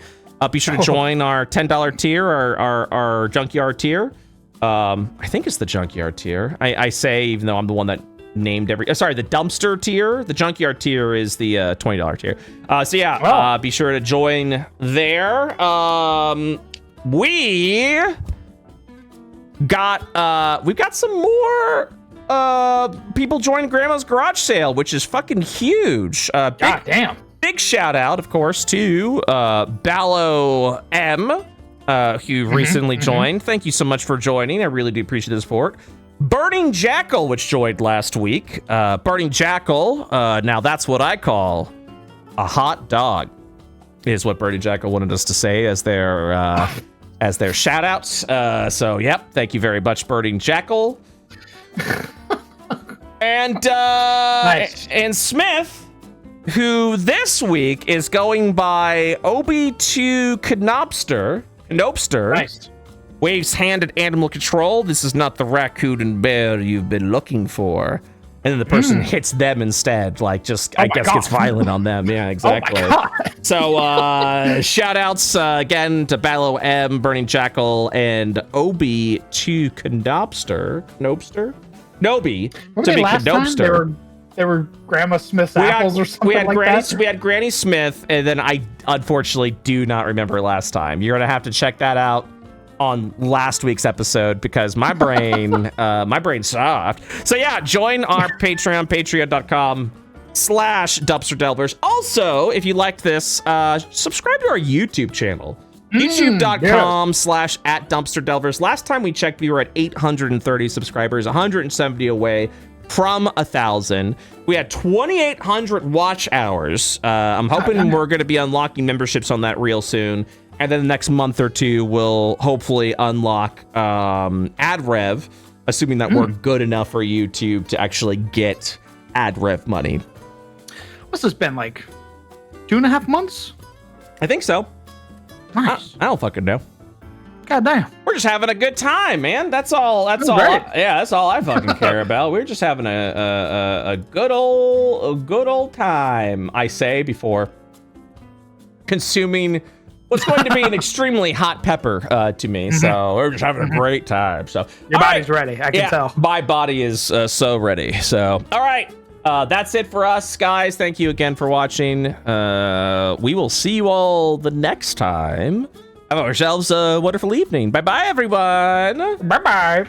Be sure to join our $10 tier, our Junkyard tier. I think it's the Junkyard tier. I say, even though I'm the one that named the Dumpster tier. The Junkyard tier is the $20 tier. Be sure to join there. We've got some more people joining Grandma's Garage Sale, which is fucking huge. God damn. Big shout out, of course, to Ballo M, who recently joined. Thank you so much for joining. I really do appreciate the support. Burning Jackal, which joined last week. Burning Jackal, now that's what I call a hot dog, is what Burning Jackal wanted us to say as their shout outs. Thank you very much, Burning Jackal. And nice. And Smith, who this week is going by Obi2 Knopster. Nice. Waves hand at animal control. This is not the raccoon and bear you've been looking for. And then the person hits them instead, gets violent on them. Yeah, exactly. So shout outs again to Ballo M, Burning Jackal, and Obi2 Knopster. Nobi to be Knopster. They were Grandma Smith's apples or something like that. We had Granny Smith, and then I unfortunately do not remember last time. You're gonna have to check that out on last week's episode, because my brain sucked. So yeah, join our Patreon, patreon.com/dumpster delvers. Also, if you liked this, subscribe to our YouTube channel. YouTube.com/@dumpster delvers. Last time we checked, we were at 830 subscribers, 170 away from 1,000. We had 2,800 watch hours. I'm hoping we're going to be unlocking memberships on that real soon. And then the next month or two, we'll hopefully unlock ad rev, assuming that we're good enough for YouTube to actually get ad rev money. What's this been, like 2.5 months? I think so. Nice. I don't fucking know. God damn. We're just having a good time, man. That's all. That's all. That's all I fucking care about. We're just having a good old time. I say before consuming what's going to be an extremely hot pepper to me. So we're just having a great time. So your body's ready. I can tell. My body is so ready. So all right. That's it for us, guys. Thank you again for watching. We will see you all the next time. Have ourselves a wonderful evening. Bye-bye, everyone. Bye-bye.